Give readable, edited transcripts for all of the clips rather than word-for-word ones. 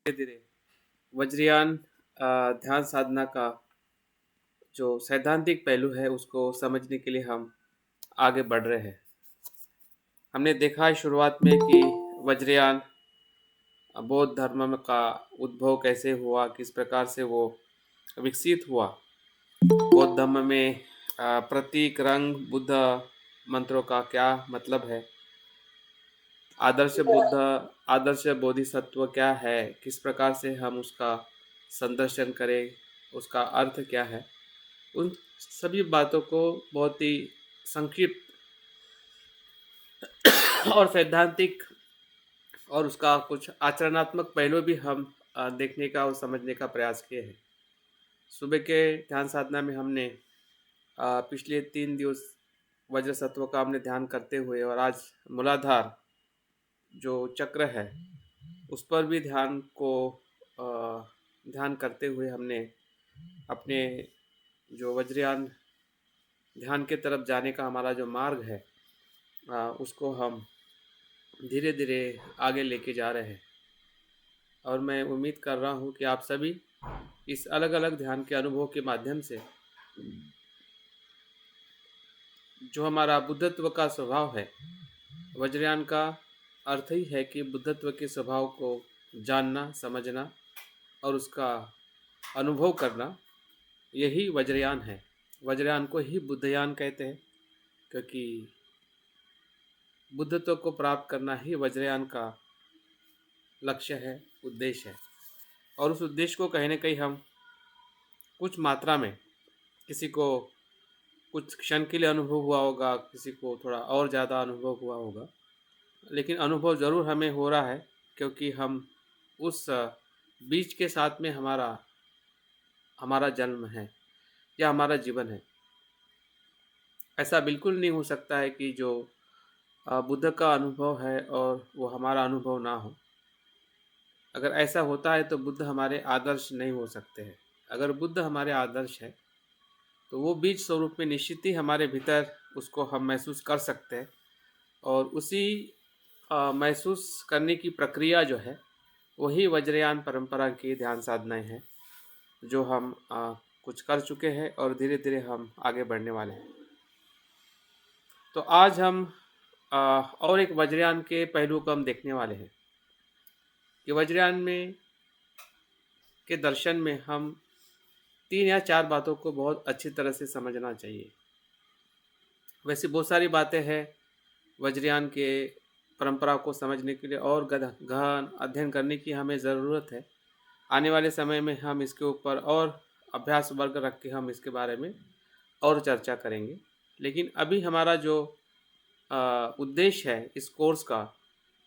धीरे धीरे वज्रयान ध्यान साधना का जो सैद्धांतिक पहलू है उसको समझने के लिए हम आगे बढ़ रहे हैं। हमने देखा है शुरुआत में कि वज्रयान बौद्ध धर्म का उद्भव कैसे हुआ, किस प्रकार से वो विकसित हुआ। बौद्ध धर्म में प्रतीक, रंग, बुद्ध मंत्रों का क्या मतलब है, आदर्श बुद्ध, आदर्श बोधिसत्व क्या है, किस प्रकार से हम उसका संदर्शन करें, उसका अर्थ क्या है, उन सभी बातों को बहुत ही संक्षिप्त और सैद्धांतिक और उसका कुछ आचरणात्मक पहलू भी हम देखने का और समझने का प्रयास किए हैं। सुबह के ध्यान साधना में हमने पिछले 3 दिवस वज्र सत्व का हमने ध्यान करते हुए, और आज मूलाधार जो चक्र है उस पर भी ध्यान करते हुए हमने अपने जो वज्रयान ध्यान के तरफ जाने का हमारा जो मार्ग है उसको हम धीरे धीरे आगे लेके जा रहे हैं। और मैं उम्मीद कर रहा हूँ कि आप सभी इस अलग अलग ध्यान के अनुभव के माध्यम से जो हमारा बुद्धत्व का स्वभाव है, वज्रयान का अर्थ ही है कि बुद्धत्व के स्वभाव को जानना, समझना और उसका अनुभव करना, यही वज्रयान है। वज्रयान को ही बुद्धयान कहते हैं, क्योंकि बुद्धत्व को प्राप्त करना ही वज्रयान का लक्ष्य है, उद्देश्य है। और उस उद्देश्य को कहीं ना कहीं हम कुछ मात्रा में, किसी को कुछ क्षण के लिए अनुभव हुआ होगा, किसी को थोड़ा और ज़्यादा अनुभव हुआ होगा, लेकिन अनुभव ज़रूर हमें हो रहा है, क्योंकि हम उस बीज के साथ में हमारा हमारा जन्म है या हमारा जीवन है। ऐसा बिल्कुल नहीं हो सकता है कि जो बुद्ध का अनुभव है और वो हमारा अनुभव ना हो। अगर ऐसा होता है तो बुद्ध हमारे आदर्श नहीं हो सकते हैं। अगर बुद्ध हमारे आदर्श है तो वो बीज स्वरूप में निश्चित ही हमारे भीतर उसको हम महसूस कर सकते हैं, और उसी महसूस करने की प्रक्रिया जो है वही वज्रयान परंपरा की ध्यान साधनाएं हैं, जो हम कुछ कर चुके हैं और धीरे धीरे हम आगे बढ़ने वाले हैं। तो आज हम और एक वज्रयान के पहलू को हम देखने वाले हैं कि वज्रयान में के दर्शन में हम 3 या 4 बातों को बहुत अच्छी तरह से समझना चाहिए। वैसे बहुत सारी बातें हैं वज्रयान के परंपरा को समझने के लिए, और गहन अध्ययन करने की हमें ज़रूरत है। आने वाले समय में हम इसके ऊपर और अभ्यास वर्ग रख के हम इसके बारे में और चर्चा करेंगे। लेकिन अभी हमारा जो उद्देश्य है इस कोर्स का,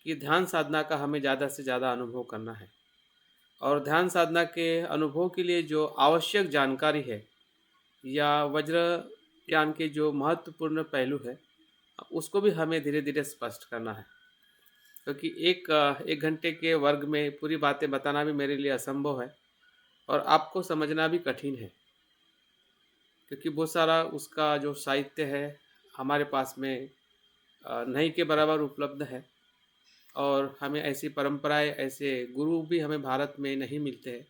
कि ध्यान साधना का हमें ज़्यादा से ज़्यादा अनुभव करना है, और ध्यान साधना के अनुभव के लिए जो आवश्यक जानकारी है या वज्रयान के जो महत्वपूर्ण पहलू है उसको भी हमें धीरे धीरे स्पष्ट करना है। क्योंकि एक घंटे के वर्ग में पूरी बातें बताना भी मेरे लिए असंभव है, और आपको समझना भी कठिन है, क्योंकि बहुत सारा उसका जो साहित्य है हमारे पास में नहीं के बराबर उपलब्ध है, और हमें ऐसी परंपराएं, ऐसे गुरु भी हमें भारत में नहीं मिलते हैं।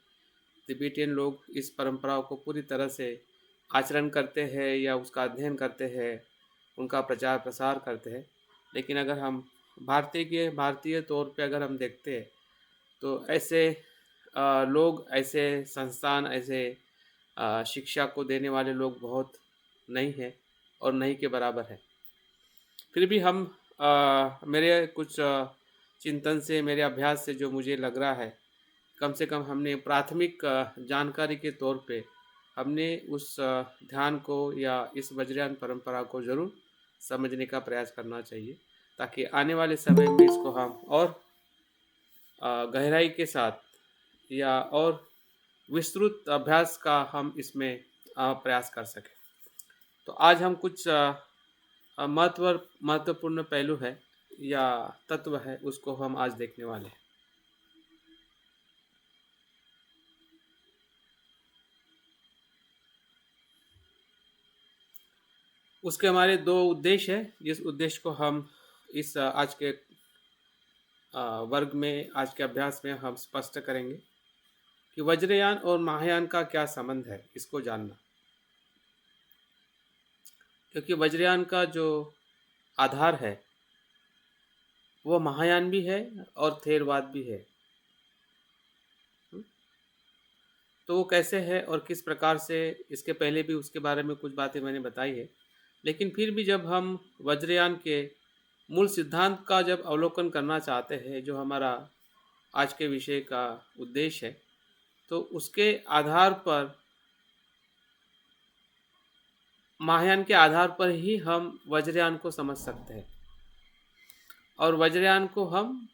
तिब्बतियन लोग इस परंपराओं को पूरी तरह से आचरण करते हैं या उसका अध्ययन करते हैं, उनका प्रचार प्रसार करते हैं। लेकिन अगर हम भारतीय तौर पे अगर हम देखते हैं तो ऐसे लोग, ऐसे संस्थान, ऐसे शिक्षा को देने वाले लोग बहुत नहीं हैं और नहीं के बराबर है। फिर भी हम मेरे कुछ चिंतन से, मेरे अभ्यास से जो मुझे लग रहा है, कम से कम हमने प्राथमिक जानकारी के तौर पे हमने उस ध्यान को या इस वज्रयान परंपरा को ज़रूर समझने का प्रयास करना चाहिए, ताकि आने वाले समय में इसको हम और गहराई के साथ या और विस्तृत अभ्यास का हम इसमें प्रयास कर सकें। तो आज हम कुछ महत्वपूर्ण पहलू है या तत्व है उसको हम आज देखने वाले हैं। उसके हमारे 2 उद्देश्य हैं, जिस उद्देश्य को हम इस आज के वर्ग में आज के अभ्यास में हम स्पष्ट करेंगे कि वज्रयान और महायान का क्या संबंध है, इसको जानना। क्योंकि वज्रयान का जो आधार है वो महायान भी है और थेरवाद भी है। तो वो कैसे है और किस प्रकार से, इसके पहले भी उसके बारे में कुछ बातें मैंने बताई है। लेकिन फिर भी जब हम वज्रयान के मूल सिद्धांत का जब अवलोकन करना चाहते हैं, जो हमारा आज के विषय का उद्देश्य है, तो उसके आधार पर, महायान के आधार पर ही हम वज्रयान को समझ सकते हैं। और वज्रयान को हम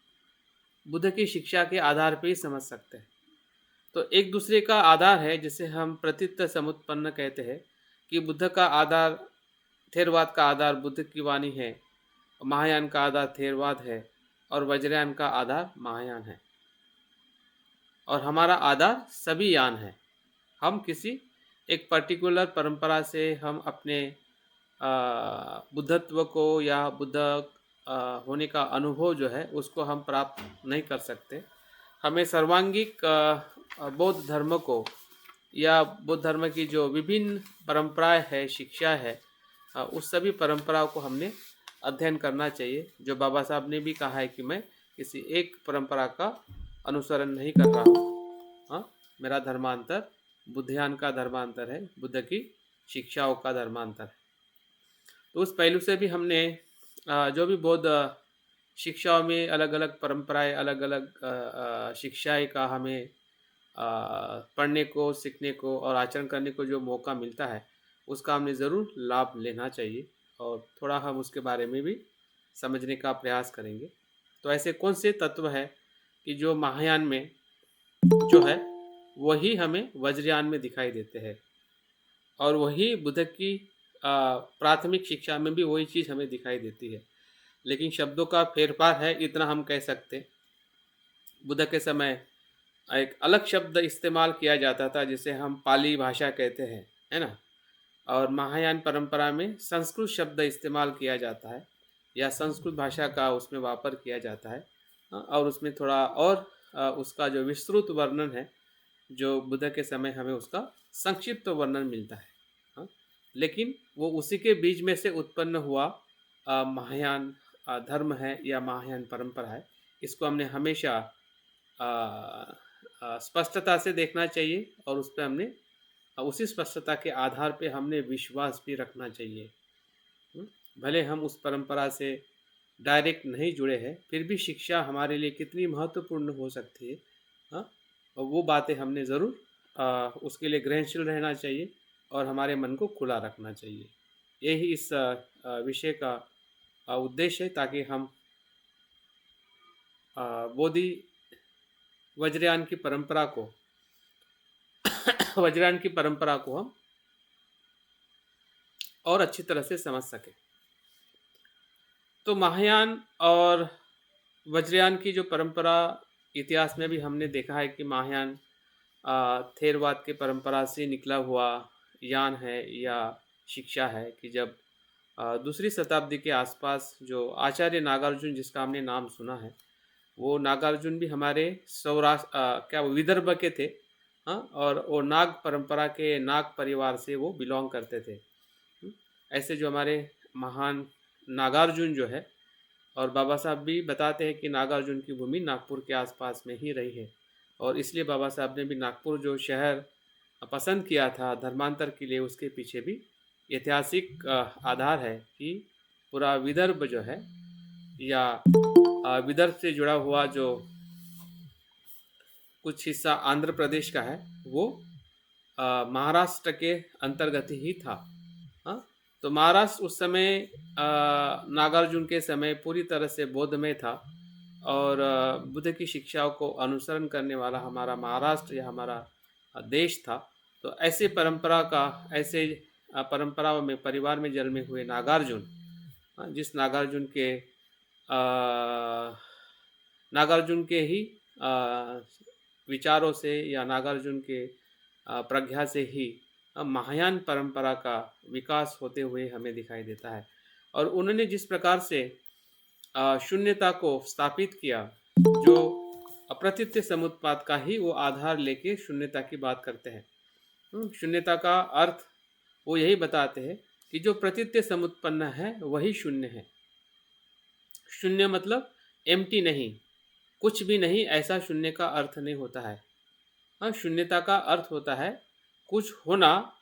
बुद्ध की शिक्षा के आधार पर ही समझ सकते हैं। तो एक दूसरे का आधार है, जिसे हम प्रतीत समुत्पन्न कहते हैं कि बुद्ध का आधार, थेरवाद का आधार बुद्ध की वाणी है, महायान का आधार थेरवाद है और वज्रयान का आधार महायान है। और हमारा आधार सभी यान है। हम किसी एक पर्टिकुलर परंपरा से हम अपने बुद्धत्व को या बुद्ध होने का अनुभव जो है उसको हम प्राप्त नहीं कर सकते। हमें सर्वांगिक बौद्ध धर्म को या बौद्ध धर्म की जो विभिन्न परंपराएं है, शिक्षा है, उस सभी परंपराओं को हमने अध्ययन करना चाहिए। जो बाबा साहब ने भी कहा है कि मैं किसी एक परंपरा का अनुसरण नहीं कर रहा हूँ। हाँ, मेरा धर्मांतर बुद्धयान का धर्मांतर है, बुद्ध की शिक्षाओं का धर्मांतर है। तो उस पहलू से भी हमने जो भी बौद्ध शिक्षाओं में अलग अलग परंपराएं, अलग अलग शिक्षाएं का हमें पढ़ने को, सीखने को और आचरण करने को जो मौका मिलता है, उसका हमने ज़रूर लाभ लेना चाहिए और थोड़ा हम उसके बारे में भी समझने का प्रयास करेंगे। तो ऐसे कौन से तत्व है कि जो महायान में जो है वही हमें वज्रयान में दिखाई देते हैं, और वही बुद्ध की प्राथमिक शिक्षा में भी वही चीज़ हमें दिखाई देती है। लेकिन शब्दों का फेरफार है, इतना हम कह सकते। बुद्ध के समय एक अलग शब्द इस्तेमाल किया जाता था जिसे हम पाली भाषा कहते हैं, है ना। और महायान परंपरा में संस्कृत शब्द इस्तेमाल किया जाता है या संस्कृत भाषा का उसमें वापर किया जाता है। और उसमें थोड़ा और उसका जो विस्तृत वर्णन है, जो बुद्ध के समय हमें उसका संक्षिप्त वर्णन मिलता है। हाँ, लेकिन वो उसी के बीज में से उत्पन्न हुआ महायान धर्म है या महायान परंपरा है। इसको हमने हमेशा स्पष्टता से देखना चाहिए और उस पर हमने उसी स्पष्टता के आधार पे हमने विश्वास भी रखना चाहिए। भले हम उस परंपरा से डायरेक्ट नहीं जुड़े हैं, फिर भी शिक्षा हमारे लिए कितनी महत्वपूर्ण हो सकती है, हाँ, और वो बातें हमने ज़रूर उसके लिए ग्रहणशील रहना चाहिए और हमारे मन को खुला रखना चाहिए। यही इस विषय का उद्देश्य है, ताकि हम बोधि वज्रयान की परंपरा को वज्रयान की परंपरा को हम और अच्छी तरह से समझ सकें। तो महायान और वज्रयान की जो परंपरा, इतिहास में भी हमने देखा है कि महायान थेरवाद के परंपरा से निकला हुआ यान है या शिक्षा है। कि जब दूसरी शताब्दी के आसपास जो आचार्य नागार्जुन, जिसका हमने नाम सुना है, वो नागार्जुन भी हमारे सौराष्ट्र विदर्भ के थे। हाँ, और वो नाग परंपरा के, नाग परिवार से वो बिलोंग करते थे। ऐसे जो हमारे महान नागार्जुन जो है, और बाबा साहब भी बताते हैं कि नागार्जुन की भूमि नागपुर के आसपास में ही रही है, और इसलिए बाबा साहब ने भी नागपुर जो शहर पसंद किया था धर्मांतर के लिए, उसके पीछे भी ऐतिहासिक आधार है कि पूरा विदर्भ जो है, या विदर्भ से जुड़ा हुआ जो कुछ हिस्सा आंध्र प्रदेश का है, वो महाराष्ट्र के अंतर्गत ही था। हाँ, तो महाराष्ट्र उस समय नागार्जुन के समय पूरी तरह से बौद्धमय था, और बुद्ध की शिक्षाओं को अनुसरण करने वाला हमारा महाराष्ट्र या हमारा देश था। तो ऐसे परंपरा का, ऐसे परंपराओं में, परिवार में जन्मे हुए नागार्जुन, जिस नागार्जुन के ही विचारों से या नागार्जुन के प्रज्ञा से ही महायान परंपरा का विकास होते हुए हमें दिखाई देता है। और उन्होंने जिस प्रकार से शून्यता को स्थापित किया, जो अप्रतीत समुत्पाद का ही वो आधार लेके शून्यता की बात करते हैं। शून्यता का अर्थ वो यही बताते हैं कि जो प्रतीत समुत्पन्न है वही शून्य है। शून्य मतलब एम्प्टी नहीं, कुछ भी नहीं, ऐसा शून्य का अर्थ नहीं होता है। हाँ, शून्यता का अर्थ होता है कुछ होना,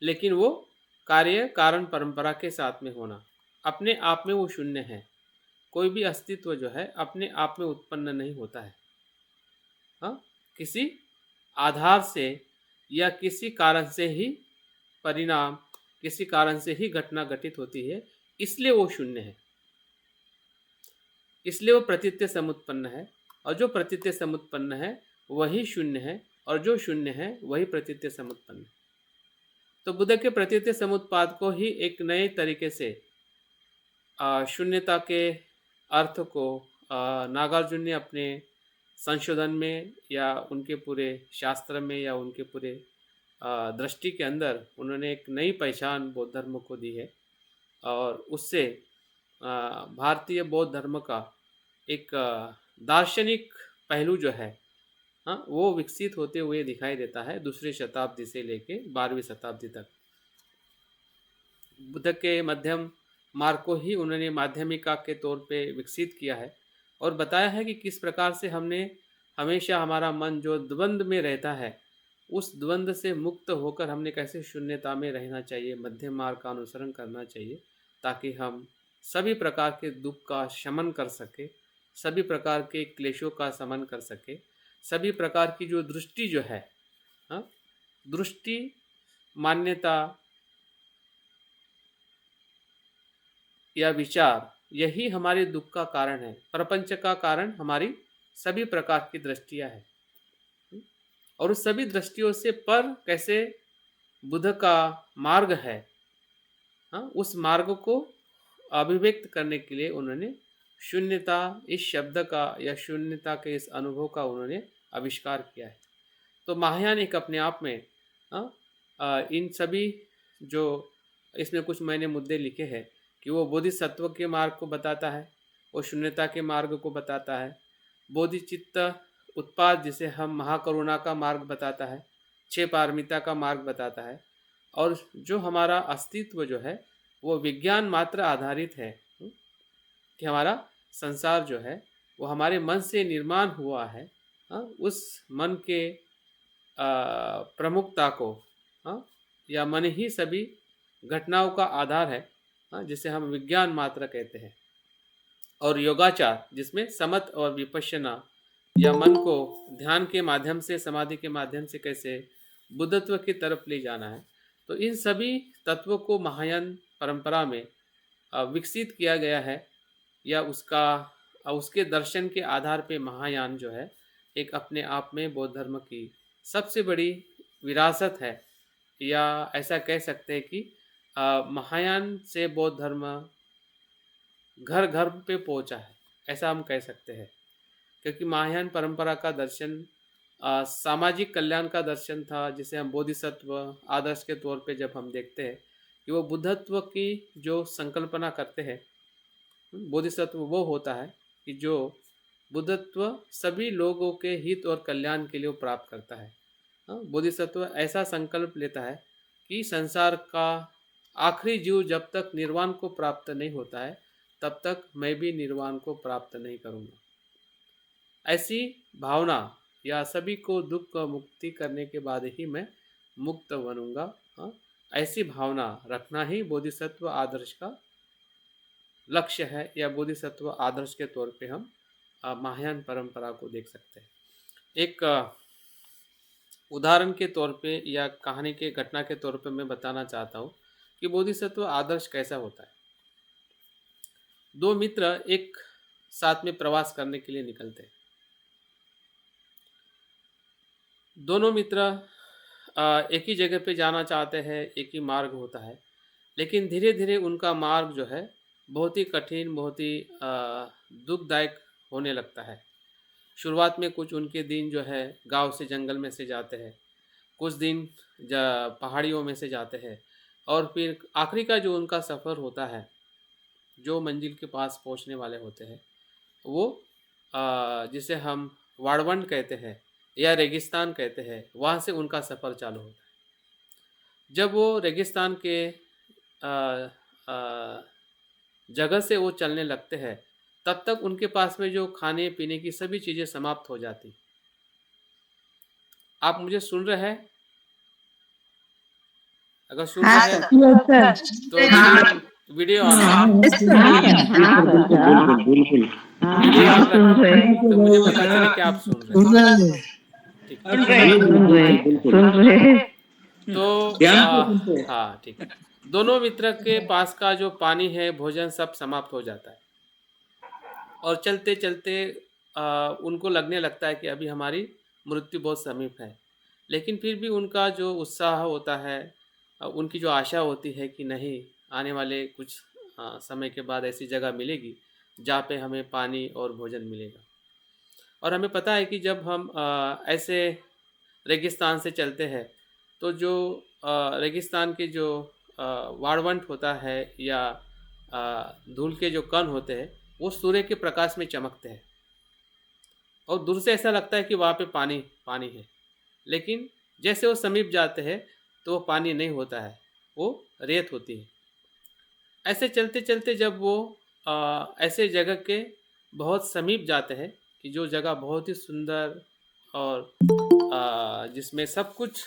लेकिन वो कार्य कारण परंपरा के साथ में होना। अपने आप में वो शून्य है। कोई भी अस्तित्व जो है अपने आप में उत्पन्न नहीं होता है। हाँ, किसी आधार से या किसी कारण से ही परिणाम, किसी कारण से ही घटना घटित होती है, इसलिए वो शून्य है, इसलिए वो प्रतीत्य समुत्पन्न है। और जो प्रतीत्य समुत्पन्न है वही शून्य है, और जो शून्य है वही प्रतीत्य समुत्पन्न है। तो बुद्ध के प्रतीत्य समुत्पाद को ही एक नए तरीके से शून्यता के अर्थ को नागार्जुन ने अपने संशोधन में या उनके पूरे शास्त्र में या उनके पूरे दृष्टि के अंदर उन्होंने एक नई पहचान बौद्ध धर्म को दी है। और उससे भारतीय बौद्ध धर्म का एक दार्शनिक पहलू जो है, हाँ, वो विकसित होते हुए दिखाई देता है दूसरी शताब्दी से लेके 12वीं शताब्दी तक। बुद्ध के मध्यम मार्ग को ही उन्होंने माध्यमिका के तौर पे विकसित किया है और बताया है कि किस प्रकार से हमने हमेशा हमारा मन जो द्वंद्व में रहता है, उस द्वंद्व से मुक्त होकर हमने कैसे शून्यता में रहना चाहिए, मध्यम मार्ग का अनुसरण करना चाहिए, ताकि हम सभी प्रकार के दुख का शमन कर सके, सभी प्रकार के क्लेशों का शमन कर सके, सभी प्रकार की जो दृष्टि जो है, हाँ, दृष्टि, मान्यता या विचार, यही हमारे दुख का कारण है। प्रपंच का कारण हमारी सभी प्रकार की दृष्टियां हैं। और उस सभी दृष्टियों से पर कैसे बुद्ध का मार्ग है, हाँ, उस मार्ग को अभिव्यक्त करने के लिए उन्होंने शून्यता इस शब्द का या शून्यता के इस अनुभव का उन्होंने आविष्कार किया है। तो महायान एक अपने आप में, हाँ, इन सभी जो इसमें कुछ मैंने मुद्दे लिखे हैं कि वो बोधिसत्व के मार्ग को बताता है, वो शून्यता के मार्ग को बताता है, बोधिचित्त उत्पाद जिसे हम महाकरुणा का मार्ग बताता है, छह पारमिता का मार्ग बताता है, और जो हमारा अस्तित्व जो है वो विज्ञान मात्र आधारित है, कि हमारा संसार जो है वो हमारे मन से निर्माण हुआ है। हाँ, उस मन के प्रमुखता को, हाँ, या मन ही सभी घटनाओं का आधार है, हाँ, जिसे हम विज्ञान मात्र कहते हैं। और योगाचार जिसमें समत और विपश्यना या मन को ध्यान के माध्यम से, समाधि के माध्यम से कैसे बुद्धत्व की तरफ ले जाना है, तो इन सभी तत्वों को महायान परंपरा में विकसित किया गया है, या उसके दर्शन के आधार पे महायान जो है एक अपने आप में बौद्ध धर्म की सबसे बड़ी विरासत है, या ऐसा कह सकते हैं कि महायान से बौद्ध धर्म घर घर पे पहुंचा है, ऐसा हम कह सकते हैं। क्योंकि महायान परंपरा का दर्शन सामाजिक कल्याण का दर्शन था, जिसे हम बोधिसत्व आदर्श के तौर पे जब हम देखते हैं कि वो बुद्धत्व की जो संकल्पना करते हैं, बोधिसत्व वो होता है कि जो बुद्धत्व सभी लोगों के हित और कल्याण के लिए वो प्राप्त करता है। हाँ, बोधिसत्व ऐसा संकल्प लेता है कि संसार का आखिरी जीव जब तक निर्वाण को प्राप्त नहीं होता है, तब तक मैं भी निर्वाण को प्राप्त नहीं करूँगा। ऐसी भावना, या सभी को दुख मुक्ति करने के बाद ही मैं मुक्त बनूंगा, हाँ, ऐसी भावना रखना ही बोधिसत्व आदर्श का लक्ष्य है, या बोधिसत्व आदर्श के तौर पे हम महायान परंपरा को देख सकते हैं। एक उदाहरण के तौर पे या कहानी के घटना के तौर पे मैं बताना चाहता हूँ कि बोधिसत्व आदर्श कैसा होता है। दो मित्र एक साथ में प्रवास करने के लिए निकलते हैं। दोनों मित्र एक ही जगह पे जाना चाहते हैं, एक ही मार्ग होता है, लेकिन धीरे धीरे उनका मार्ग जो है बहुत ही कठिन, बहुत ही दुखदायक होने लगता है। शुरुआत में कुछ उनके दिन जो है गांव से जंगल में से जाते हैं, कुछ दिन पहाड़ियों में से जाते हैं, और फिर आखिरी का जो उनका सफ़र होता है, जो मंजिल के पास पहुंचने वाले होते हैं, वो जिसे हम वाड़वंड कहते हैं या रेगिस्तान कहते हैं, वहाँ से उनका सफ़र चालू होता है। जब वो रेगिस्तान के अ, अ, जगह से वो चलने लगते हैं, तब तक उनके पास में जो खाने पीने की सभी चीज़ें समाप्त हो जाती। आप मुझे सुन रहे हैं? अगर सुन हाँ रहे हैं सर। Yes sir. तो वीडियो ऑन रखें। बिल्कुल वीडियो ऑन सुन रखें, रहे तो मुझे पता चले कि आप सुन रहे हैं। ठीक है। सुन रहे सुन रहे तो हाँ, ठीक है। दोनों मित्र के पास का जो पानी है, भोजन सब समाप्त हो जाता है और चलते-चलते उनको लगने लगता है कि अभी हमारी मृत्यु बहुत समीप है। लेकिन फिर भी उनका जो उत्साह होता है, उनकी जो आशा होती है कि नहीं, आने वाले कुछ समय के बाद ऐसी जगह मिलेगी, जहाँ पे हमें पानी और भोजन मिलेगा। और हमें पता है कि जब हम ऐसे रेगिस्तान से चलते हैं, तो जो रेगिस्तान के जो वाळवंट होता है या धूल के जो कण होते हैं, वो सूर्य के प्रकाश में चमकते हैं और दूर से ऐसा लगता है कि वहाँ पे पानी पानी है। लेकिन जैसे वो समीप जाते हैं, तो वो पानी नहीं होता है, वो रेत होती है। ऐसे चलते-चलते जब वो ऐसे जगह के बहुत समीप जाते हैं कि जो जगह बहुत ही सुंदर और जिसमें सब कुछ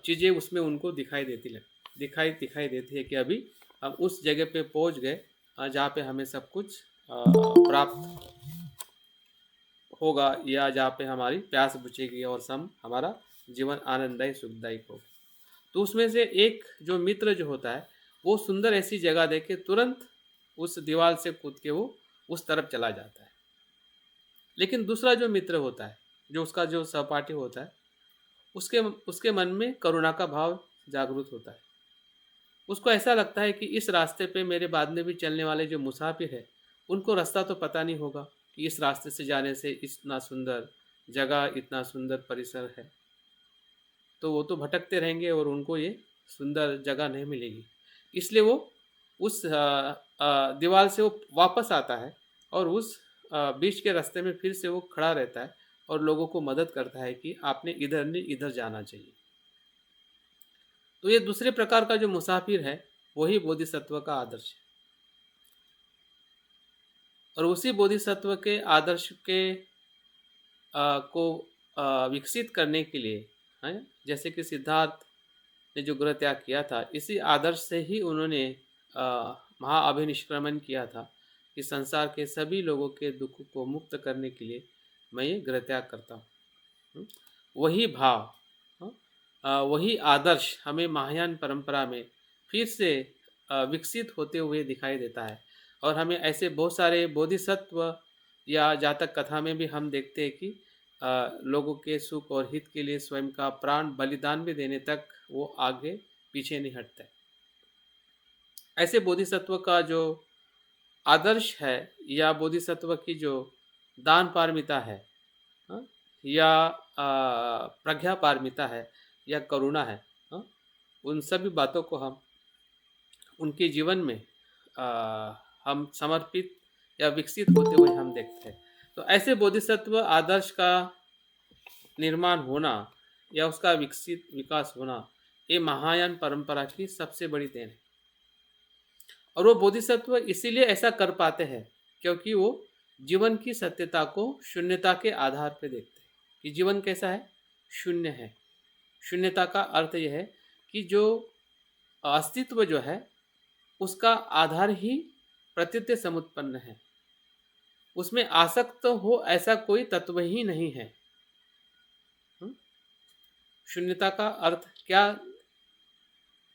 चीज़ें उसमें उनको दिखाई देती है कि अभी हम उस जगह पे पहुंच गए, जहाँ पे हमें सब कुछ प्राप्त होगा या जहाँ पे हमारी प्यास बुझेगी और सम हमारा जीवन आनंददायी सुखदायी होगा। तो उसमें से एक जो मित्र जो होता है, वो सुंदर ऐसी जगह देख के तुरंत उस दीवार से कूद के वो उस तरफ चला जाता है। लेकिन दूसरा जो मित्र होता है, जो उसका जो सहपाठी होता है, उसके उसके मन में करुणा का भाव जागृत होता है। उसको ऐसा लगता है कि इस रास्ते पे मेरे बाद में भी चलने वाले जो मुसाफिर हैं, उनको रास्ता तो पता नहीं होगा कि इस रास्ते से जाने से इतना सुंदर जगह, इतना सुंदर परिसर है। तो वो तो भटकते रहेंगे और उनको ये सुंदर जगह नहीं मिलेगी। इसलिए वो उस दीवार से वो वापस आता है और उस बीच के रास्ते में फिर से वो खड़ा रहता है और लोगों को मदद करता है कि आपने इधर नहीं इधर जाना चाहिए। तो ये दूसरे प्रकार का जो मुसाफिर है, वही बोधिसत्व का आदर्श है। और उसी बोधिसत्व के आदर्श के को विकसित करने के लिए, हैं, जैसे कि सिद्धार्थ ने जो गृह त्याग किया था, इसी आदर्श से ही उन्होंने महाअभिनिष्क्रमण किया था कि संसार के सभी लोगों के दुख को मुक्त करने के लिए मैं ये गृह त्याग करता हूँ। वही भाव, हाँ, वही आदर्श हमें महायान परंपरा में फिर से विकसित होते हुए दिखाई देता है। और हमें ऐसे बहुत सारे बोधिसत्व या जातक कथा में भी हम देखते हैं कि लोगों के सुख और हित के लिए स्वयं का प्राण बलिदान भी देने तक वो आगे पीछे नहीं हटते। ऐसे बोधिसत्व का जो आदर्श है या बोधिसत्व की जो दान पारमिता है, हाँ, या प्रज्ञा पारमिता है या करुणा है, हाँ, उन सभी बातों को हम उनके जीवन में हम समर्पित या विकसित होते हुए हम देखते हैं। तो ऐसे बोधिसत्व आदर्श का निर्माण होना या उसका विकास होना, ये महायान परंपरा की सबसे बड़ी देन है। और वो बोधिसत्व इसीलिए ऐसा कर पाते हैं क्योंकि वो जीवन की सत्यता को शून्यता के आधार पर देखते हैं कि जीवन कैसा है, शून्य है। शून्यता का अर्थ यह है कि जो अस्तित्व जो है, उसका आधार ही प्रतीत्य समुत्पन्न है, उसमें आसक्त हो ऐसा कोई तत्व ही नहीं है। शून्यता का अर्थ क्या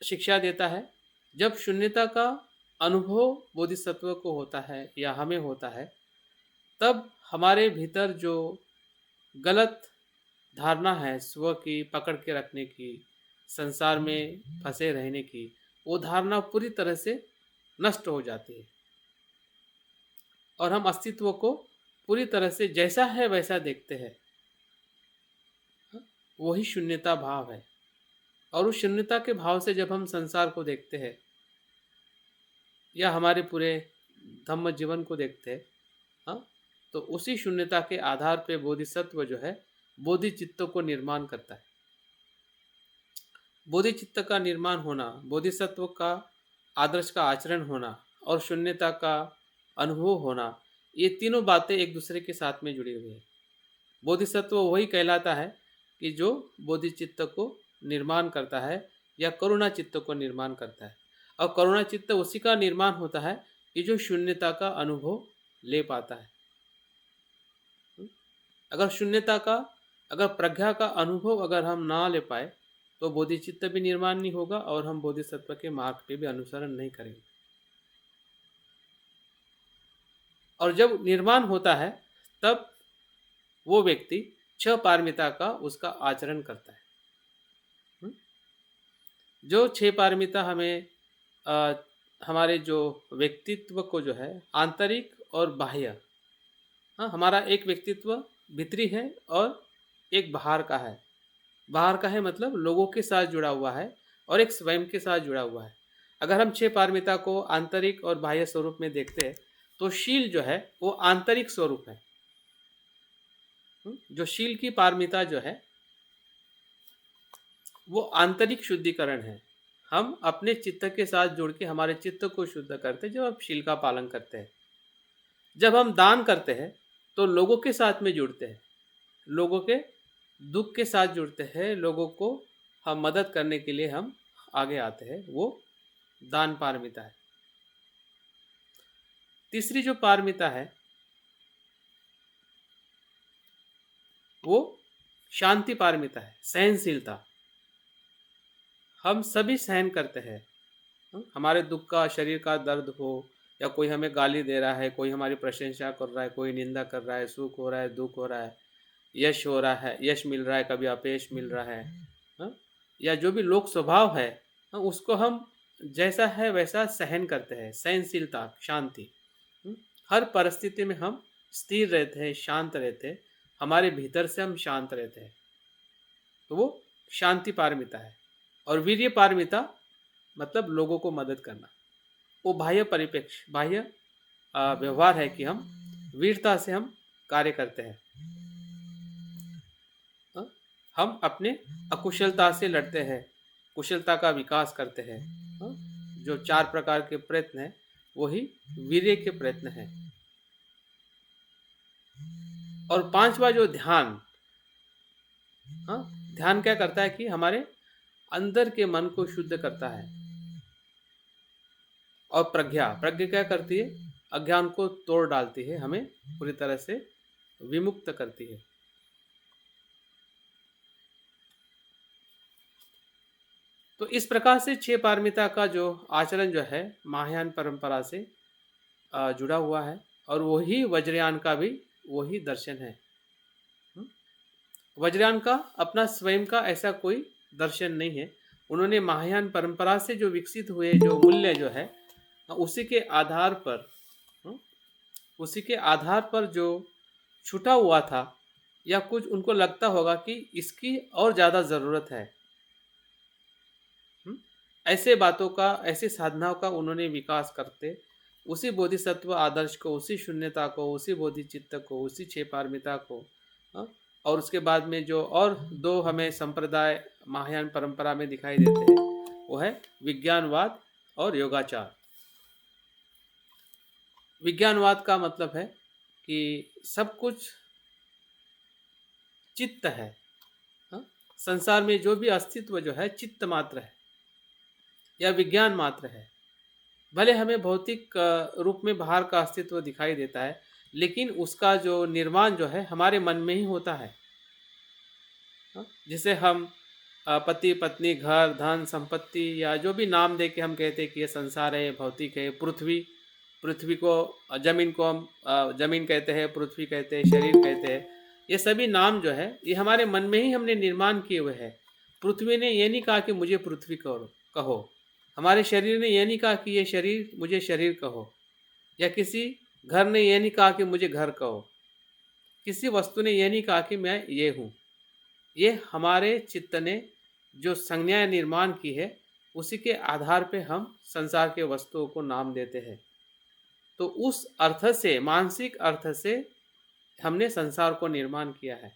शिक्षा देता है? जब शून्यता का अनुभव बोधिसत्व को होता है या हमें होता है, तब हमारे भीतर जो गलत धारणा है स्व की, पकड़ के रखने की, संसार में फंसे रहने की, वो धारणा पूरी तरह से नष्ट हो जाती है और हम अस्तित्व को पूरी तरह से जैसा है वैसा देखते हैं। वही शून्यता भाव है। और उस शून्यता के भाव से जब हम संसार को देखते हैं या हमारे पूरे धम्म जीवन को देखते हैं, हाँ, तो उसी शून्यता के आधार पे बोधिसत्व जो है बोधिचित्त को निर्माण करता है। बोधिचित्त का निर्माण होना, बोधिसत्व का आदर्श का आचरण होना और शून्यता का अनुभव होना, ये तीनों बातें एक दूसरे के साथ में जुड़ी हुई है। बोधिसत्व वही कहलाता है कि जो बोधिचित्त को निर्माण करता है या करुणा चित्त को निर्माण करता है, और करुणा चित्त उसी का निर्माण होता है कि जो शून्यता का अनुभव ले पाता है। अगर शून्यता का, अगर प्रज्ञा का अनुभव अगर हम ना ले पाए तो बोधिचित्त भी निर्माण नहीं होगा और हम बोधिसत्व के मार्ग पे भी अनुसरण नहीं करेंगे। और जब निर्माण होता है तब वो व्यक्ति छह पारमिता का उसका आचरण करता है। जो छह पारमिता हमें हमारे जो व्यक्तित्व को जो है आंतरिक और बाह्य, हाँ, हमारा एक व्यक्तित्व भीतरी है और एक बाहर का है। बाहर का है मतलब लोगों के साथ जुड़ा हुआ है और एक स्वयं के साथ जुड़ा हुआ है। अगर हम छह पारमिता को आंतरिक और बाह्य स्वरूप में देखते हैं तो शील जो है वो आंतरिक स्वरूप है। जो शील की पारमिता जो है वो आंतरिक शुद्धिकरण है। हम अपने चित्त के साथ जुड़ के हमारे चित्त को शुद्ध करते हैं जब हम शील का पालन करते हैं। जब हम दान करते हैं तो लोगों के साथ में जुड़ते हैं, लोगों के दुख के साथ जुड़ते हैं, लोगों को हम मदद करने के लिए हम आगे आते हैं, वो दान पारमिता है। तीसरी जो पारमिता है वो शांति पारमिता है, सहनशीलता। हम सभी सहन करते हैं। हमारे दुख का, शरीर का दर्द हो या कोई हमें गाली दे रहा है, कोई हमारी प्रशंसा कर रहा है, कोई निंदा कर रहा है, सुख हो रहा है, दुख हो रहा है, यश हो रहा है, यश मिल रहा है, कभी अपयश मिल रहा है, हाँ? या जो भी लोक स्वभाव है, हाँ, उसको हम जैसा है वैसा सहन करते हैं। सहनशीलता, शांति। हर परिस्थिति में हम स्थिर रहते हैं, शांत रहते हैं, हमारे भीतर से हम शांत रहते हैं, तो वो शांति पारमिता है। और वीर्य पारमिता मतलब लोगों को मदद करना, वो बाह्य परिप्रेक्ष्य, बाह्य व्यवहार है कि हम वीरता से हम कार्य करते हैं। हम अपने अकुशलता से लड़ते हैं, कुशलता का विकास करते हैं। जो चार प्रकार के प्रयत्न हैं वही वीर्य के प्रयत्न हैं। और पांचवा जो ध्यान, ध्यान क्या करता है कि हमारे अंदर के मन को शुद्ध करता है। और प्रज्ञा, प्रज्ञा क्या करती है? अज्ञान को तोड़ डालती है, हमें पूरी तरह से विमुक्त करती है। तो इस प्रकार से छह पारमिता का जो आचरण जो है महायान परंपरा से जुड़ा हुआ है, और वही वज्रयान का भी वही दर्शन है। वज्रयान का अपना स्वयं का ऐसा कोई दर्शन नहीं है। उन्होंने महायान परंपरा से जो विकसित हुए जो मूल्य जो है उसी के आधार पर, उसी के आधार पर जो छूटा हुआ था या कुछ उनको लगता होगा कि इसकी और ज़्यादा ज़रूरत है, ऐसे बातों का, ऐसे साधनाओं का उन्होंने विकास करते उसी बोधिसत्व आदर्श को, उसी शून्यता को, उसी बोधिचित्त को, उसी छह पारमिता को, और उसके बाद में जो और दो हमें संप्रदाय महायान परंपरा में दिखाई देते हैं वो है विज्ञानवाद और योगाचार। विज्ञानवाद का मतलब है कि सब कुछ चित्त है। संसार में जो भी अस्तित्व जो है चित्त मात्र है या विज्ञान मात्र है। भले हमें भौतिक रूप में बाहर का अस्तित्व दिखाई देता है, लेकिन उसका जो निर्माण जो है हमारे मन में ही होता है। जिसे हम पति पत्नी, घर, धन, संपत्ति या जो भी नाम दे के हम कहते हैं कि ये संसार है, भौतिक है। पृथ्वी को, जमीन को हम जमीन कहते हैं, पृथ्वी कहते हैं, शरीर कहते हैं। ये सभी नाम जो है ये हमारे मन में ही हमने निर्माण किए हुए हैं। पृथ्वी ने ये नहीं कहा कि मुझे पृथ्वी कहो, हमारे शरीर ने यह नहीं कहा कि ये शरीर मुझे शरीर कहो, या किसी घर ने यह नहीं कहा कि मुझे घर कहो, किसी वस्तु ने यह नहीं कहा कि मैं ये हूँ। ये हमारे चित्त ने जो संज्ञा निर्माण की है उसी के आधार पे हम संसार के वस्तुओं को नाम देते हैं। तो उस अर्थ से, मानसिक अर्थ से हमने संसार को निर्माण किया है।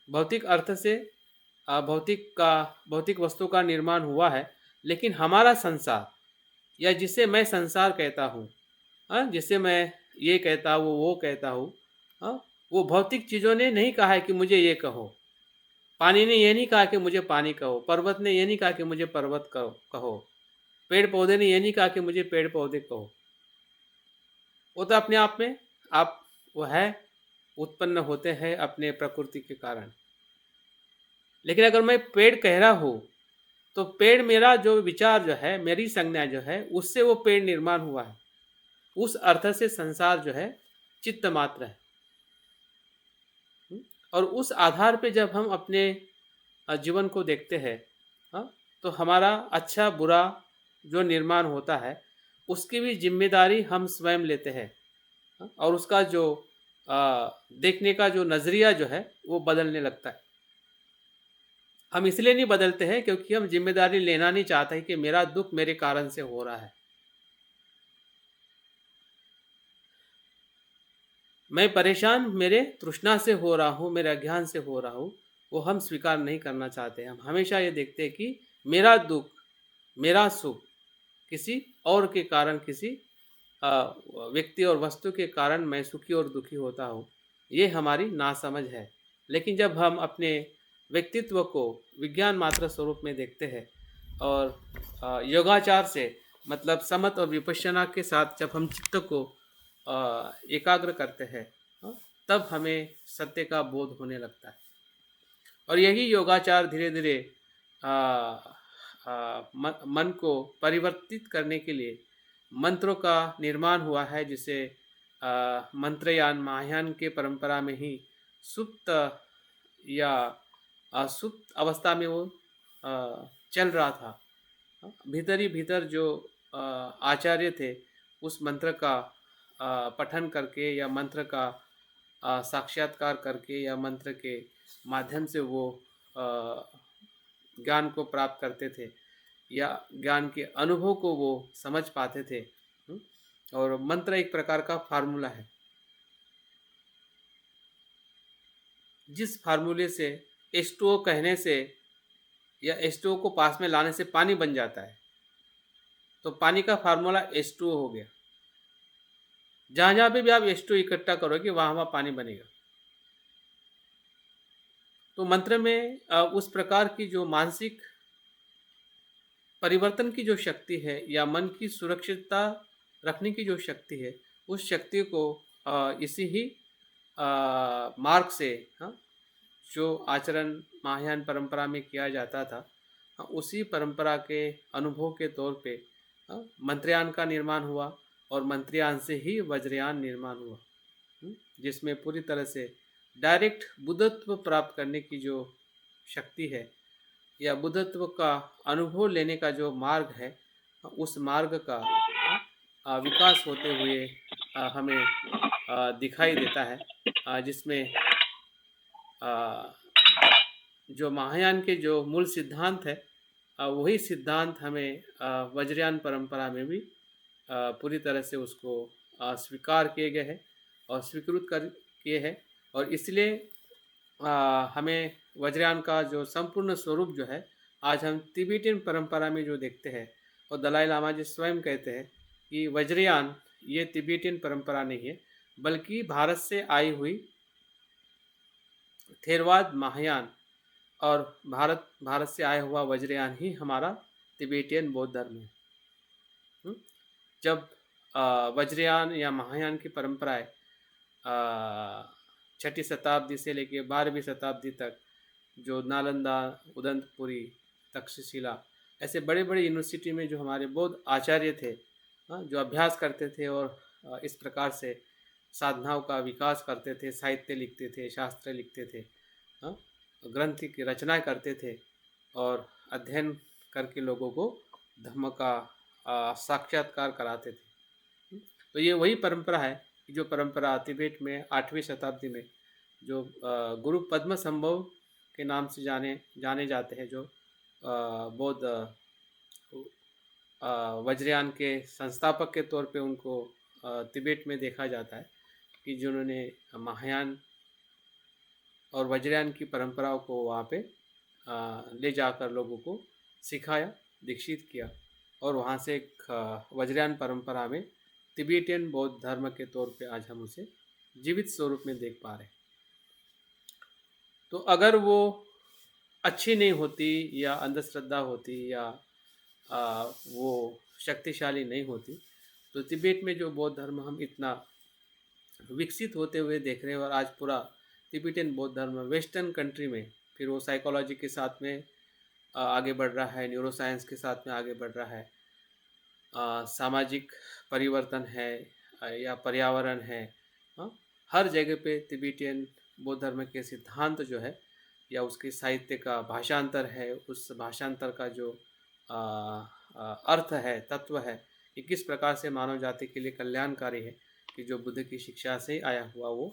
भौतिक अर्थ से भौतिक वस्तु का निर्माण हुआ है, लेकिन हमारा संसार या जिसे मैं संसार कहता हूँ, जिसे मैं ये कहता हूँ वो कहता हूँ, वो भौतिक चीज़ों ने नहीं कहा है कि मुझे ये कहो। पानी ने ये नहीं कहा कि मुझे पानी कहो, पर्वत ने ये नहीं कहा कि मुझे पर्वत कहो, पेड़ पौधे ने ये नहीं कहा कि मुझे पेड़ पौधे कहो। वो तो अपने आप में आप वो है, उत्पन्न होते हैं अपने प्रकृति के कारण। लेकिन अगर मैं पेड़ कह रहा हूँ, तो पेड़ मेरा जो विचार जो है, मेरी संज्ञा जो है, उससे वो पेड़ निर्माण हुआ है। उस अर्थ से संसार जो है चित्त मात्र है। और उस आधार पे जब हम अपने जीवन को देखते हैं, तो हमारा अच्छा बुरा जो निर्माण होता है, उसकी भी जिम्मेदारी हम स्वयं लेते हैं। और उसका जो देखने का जो नज़रिया जो है वो बदलने लगता है। हम इसलिए नहीं बदलते हैं क्योंकि हम जिम्मेदारी लेना नहीं चाहते कि मेरा दुख मेरे कारण से हो रहा है। मैं परेशान मेरे तृष्णा से हो रहा हूँ, मेरे अज्ञान से हो रहा हूँ, वो हम स्वीकार नहीं करना चाहते। हम हमेशा ये देखते हैं कि मेरा दुख, मेरा सुख किसी और के कारण, किसी व्यक्ति और वस्तु के कारण मैं सुखी और दुखी होता हूँ। ये हमारी नासमझ है। लेकिन जब हम अपने व्यक्तित्व को विज्ञान मात्र स्वरूप में देखते हैं और योगाचार से मतलब समत और विपश्यना के साथ जब हम चित्त को एकाग्र करते हैं, तब हमें सत्य का बोध होने लगता है। और यही योगाचार धीरे धीरे मन को परिवर्तित करने के लिए मंत्रों का निर्माण हुआ है, जिसे मंत्रयान महायान के परंपरा में ही सुप्त या सुप्त अवस्था में वो चल रहा था। भीतर ही भीतर जो आचार्य थे, उस मंत्र का पठन करके या मंत्र का साक्षात्कार करके या मंत्र के माध्यम से वो ज्ञान को प्राप्त करते थे या ज्ञान के अनुभव को वो समझ पाते थे। और मंत्र एक प्रकार का फार्मूला है, जिस फार्मूले से H2O कहने से या H2O को पास में लाने से पानी बन जाता है। तो पानी का फार्मूला H2O हो गया। जहाँ जहाँ पे भी आप H2O इकट्ठा करोगे वहाँ वहाँ पानी बनेगा। तो मंत्र में उस प्रकार की जो मानसिक परिवर्तन की जो शक्ति है या मन की सुरक्षितता रखने की जो शक्ति है, उस शक्ति को इसी ही मार्ग से, जो आचरण महायान परंपरा में किया जाता था, उसी परंपरा के अनुभव के तौर पे मंत्रयान का निर्माण हुआ और मंत्रयान से ही वज्रयान निर्माण हुआ, जिसमें पूरी तरह से डायरेक्ट बुद्धत्व प्राप्त करने की जो शक्ति है या बुद्धत्व का अनुभव लेने का जो मार्ग है, उस मार्ग का विकास होते हुए हमें दिखाई देता है, जिसमें जो महायान के जो मूल सिद्धांत है, वही सिद्धांत हमें वज्रयान परंपरा में भी पूरी तरह से उसको स्वीकार किए गए हैं और स्वीकृत कर किए हैं। और इसलिए हमें वज्रयान का जो संपूर्ण स्वरूप जो है, आज हम तिब्बतियन परंपरा में जो देखते हैं, और दलाई लामा जी स्वयं कहते हैं कि वज्रयान ये तिब्बतियन परंपरा नहीं है, बल्कि भारत से आई हुई थेरवाद महायान और भारत से आया हुआ वज्रयान ही हमारा तिब्बतियन बौद्ध धर्म है। जब वज्रयान या महायान की परंपराएं 6ठी शताब्दी से लेकर 12वीं शताब्दी तक, जो नालंदा, उदंतपुरी, तक्षशिला ऐसे बड़े बड़े यूनिवर्सिटी में जो हमारे बौद्ध आचार्य थे, जो अभ्यास करते थे और इस प्रकार से साधनाओं का विकास करते थे, साहित्य लिखते थे, शास्त्र लिखते थे, ग्रंथ की रचना करते थे और अध्ययन करके लोगों को धम्म का साक्षात्कार कराते थे। तो ये वही परंपरा है जो परंपरा तिब्बत में 8वीं शताब्दी में जो गुरु पद्म संभव के नाम से जाने जाते हैं, जो बौद्ध वज्रयान के संस्थापक के तौर पे उनको तिब्बत में देखा जाता है कि जिन्होंने महायान और वज्रयान की परंपराओं को वहाँ पे ले जाकर लोगों को सिखाया, दीक्षित किया, और वहाँ से एक वज्रयान परंपरा में तिबेटियन बौद्ध धर्म के तौर पे आज हम उसे जीवित स्वरूप में देख पा रहे हैं। तो अगर वो अच्छी नहीं होती या अंधश्रद्धा होती या वो शक्तिशाली नहीं होती, तो तिब्बत में जो बौद्ध धर्म हम इतना विकसित होते हुए देख रहे हैं, और आज पूरा तिब्बतन बौद्ध धर्म वेस्टर्न कंट्री में, फिर वो साइकोलॉजी के साथ में आगे बढ़ रहा है, न्यूरो साइंस के साथ में आगे बढ़ रहा है, सामाजिक परिवर्तन है या पर्यावरण है, हाँ, हर जगह पे तिब्बतन बौद्ध धर्म के सिद्धांत जो है या उसके साहित्य का भाषांतर है, उस भाषांतर का जो अर्थ है, तत्व है, कि किस प्रकार से मानव जाति के लिए कल्याणकारी है, कि जो बुद्ध की शिक्षा से आया हुआ वो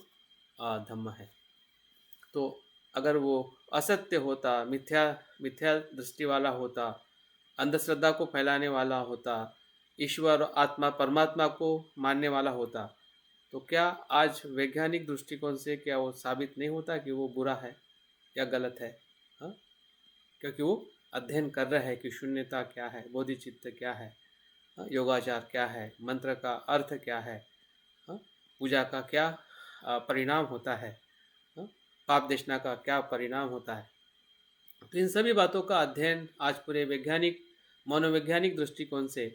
धम्म है। तो अगर वो असत्य होता, मिथ्या मिथ्या दृष्टि वाला होता, अंधश्रद्धा को फैलाने वाला होता, ईश्वर आत्मा परमात्मा को मानने वाला होता, तो क्या आज वैज्ञानिक दृष्टिकोण से क्या वो साबित नहीं होता कि वो बुरा है या गलत है? हाँ, क्योंकि वो अध्ययन कर रहे हैं कि शून्यता क्या है, बोधिचित्त क्या है, हाँ, योगाचार क्या है, मंत्र का अर्थ क्या है, हाँ, पूजा का क्या परिणाम होता है, हाँ, पाप देशना का क्या परिणाम होता है। तो इन सभी बातों का अध्ययन आज पूरे वैज्ञानिक मनोवैज्ञानिक दृष्टिकोण से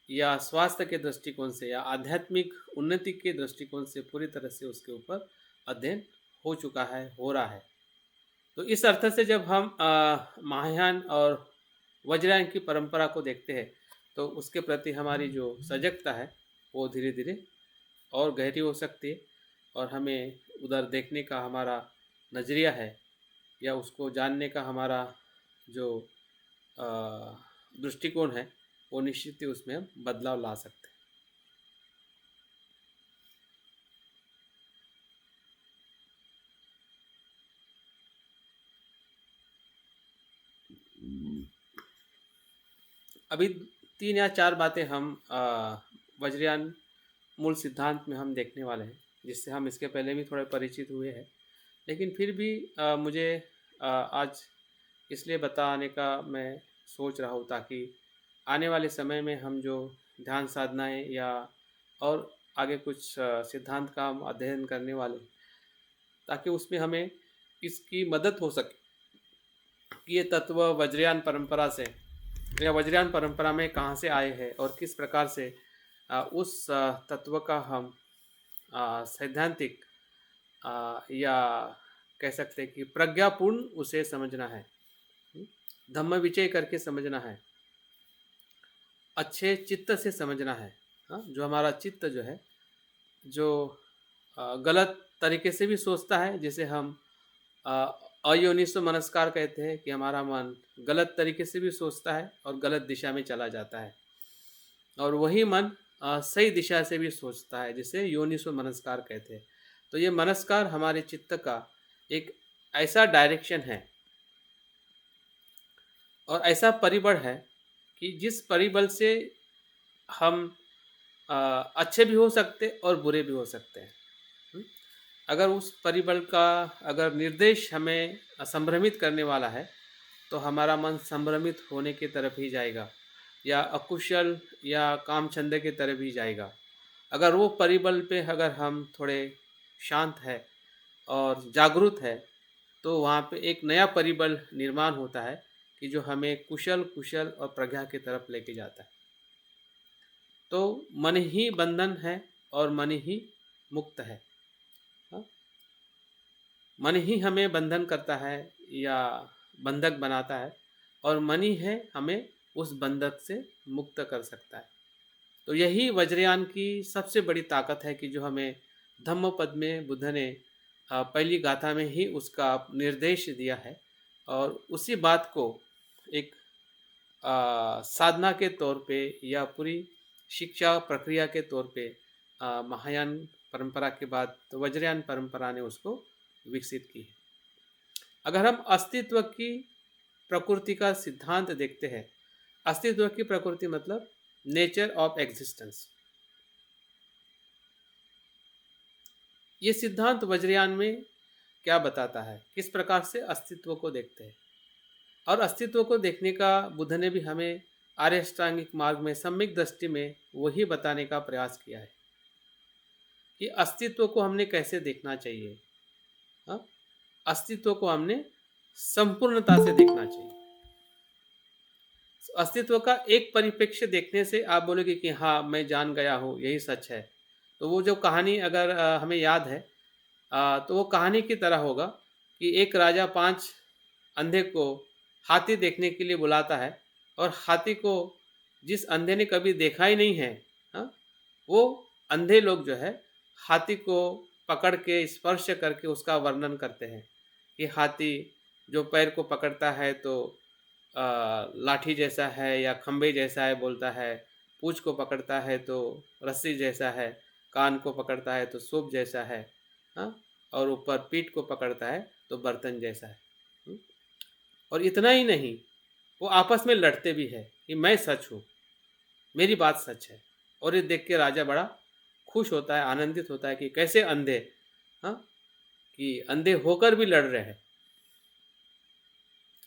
या स्वास्थ्य के दृष्टिकोण से या आध्यात्मिक उन्नति के दृष्टिकोण से पूरी तरह से उसके ऊपर अध्ययन हो चुका है, हो रहा है। तो इस अर्थ से जब हम महायान और वज्रयान की परंपरा को देखते हैं, तो उसके प्रति हमारी जो सजगता है वो धीरे धीरे और गहरी हो सकती है, और हमें उधर देखने का हमारा नज़रिया है या उसको जानने का हमारा जो दृष्टिकोण है, वो निश्चित ही उसमें हम बदलाव ला सकते हैं। अभी 3 या 4 बातें हम वज्रयान मूल सिद्धांत में हम देखने वाले हैं, जिससे हम इसके पहले भी थोड़े परिचित हुए हैं, लेकिन फिर भी मुझे आज इसलिए बताने का मैं सोच रहा हूँ, ताकि आने वाले समय में हम जो ध्यान साधनाएं या और आगे कुछ सिद्धांत का हम अध्ययन करने वाले, ताकि उसमें हमें इसकी मदद हो सके कि ये तत्व वज्रयान परंपरा से या वज्रयान परंपरा में कहाँ से आए हैं और किस प्रकार से उस तत्व का हम सैद्धांतिक या कह सकते हैं कि प्रज्ञापूर्ण उसे समझना है, धम्म विचय करके समझना है, अच्छे चित्त से समझना है। हाँ, जो हमारा चित्त जो है, जो गलत तरीके से भी सोचता है, जिसे हम अयोनिसो मनस्कार कहते हैं, कि हमारा मन गलत तरीके से भी सोचता है और गलत दिशा में चला जाता है, और वही मन सही दिशा से भी सोचता है, जिसे योनिसो मनस्कार कहते हैं। तो ये मनस्कार हमारे चित्त का एक ऐसा डायरेक्शन है और ऐसा परिबल है कि जिस परिबल से हम अच्छे भी हो सकते और बुरे भी हो सकते हैं। अगर उस परिबल का अगर निर्देश हमें संभ्रमित करने वाला है, तो हमारा मन संभ्रमित होने की तरफ ही जाएगा या अकुशल या कामचंदे की तरफ ही जाएगा। अगर वो परिबल पे अगर हम थोड़े शांत है और जागरूक है, तो वहाँ पे एक नया परिबल निर्माण होता है कि जो हमें कुशल कुशल और प्रज्ञा की तरफ लेके जाता है। तो मन ही बंधन है और मन ही मुक्त है। हाँ? मन ही हमें बंधन करता है या बंधक बनाता है, और मन ही है हमें उस बंधक से मुक्त कर सकता है। तो यही वज्रयान की सबसे बड़ी ताकत है, कि जो हमें धम्मपद में बुद्ध ने पहली गाथा में ही उसका निर्देश दिया है, और उसी बात को एक साधना के तौर पे या पूरी शिक्षा प्रक्रिया के तौर पे महायान परंपरा के बाद तो वज्रयान परंपरा ने उसको विकसित की है। अगर हम अस्तित्व की प्रकृति का सिद्धांत देखते हैं, अस्तित्व की प्रकृति मतलब नेचर ऑफ एग्जिस्टेंस, ये सिद्धांत वज्रयान में क्या बताता है, किस प्रकार से अस्तित्व को देखते हैं। और अस्तित्व को देखने का बुद्ध ने भी हमें आर्य अष्टांगिक मार्ग में सम्यक दृष्टि में वही बताने का प्रयास किया है कि अस्तित्व को हमने कैसे देखना चाहिए। हाँ, अस्तित्व को हमने संपूर्णता से देखना चाहिए। अस्तित्व का एक परिप्रेक्ष्य देखने से आप बोलोगे कि हाँ मैं जान गया हूँ, यही सच है। तो वो जो कहानी अगर हमें याद है, तो वो कहानी की तरह होगा कि एक राजा 5 अंधे को हाथी देखने के लिए बुलाता है, और हाथी को जिस अंधे ने कभी देखा ही नहीं है, हाँ, वो अंधे लोग जो है हाथी को पकड़ के स्पर्श करके उसका वर्णन करते हैं कि हाथी जो पैर को पकड़ता है तो लाठी जैसा है या खंबे जैसा है बोलता है, पूंछ को पकड़ता है तो रस्सी जैसा है, कान को पकड़ता है तो सूप जैसा है, हाँ, और ऊपर पीठ को पकड़ता है तो बर्तन जैसा है। और इतना ही नहीं, वो आपस में लड़ते भी है कि मैं सच हूँ, मेरी बात सच है। और ये देख के राजा बड़ा खुश होता है, आनंदित होता है कि कैसे अंधे, हाँ, कि अंधे होकर भी लड़ रहे हैं।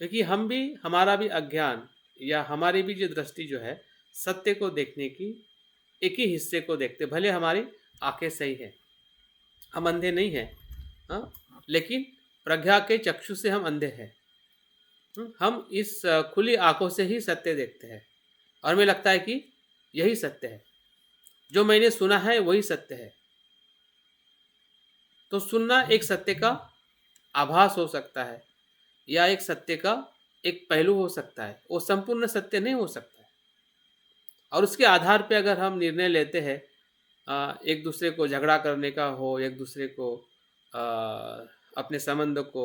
क्योंकि हम भी, हमारा भी अज्ञान या हमारी भी जो दृष्टि जो है सत्य को देखने की एक ही हिस्से को देखते, भले हमारी आंखें सही है, हम अंधे नहीं हैं, हाँ, लेकिन प्रज्ञा के चक्षु से हम अंधे हैं। हम इस खुली आंखों से ही सत्य देखते हैं, और हमें लगता है कि यही सत्य है, जो मैंने सुना है वही सत्य है। तो सुनना एक सत्य का आभास हो सकता है, या एक सत्य का एक पहलू हो सकता है, वो संपूर्ण सत्य नहीं हो सकता है। और उसके आधार पे अगर हम निर्णय लेते हैं, एक दूसरे को झगड़ा करने का हो, एक दूसरे को अपने संबंध को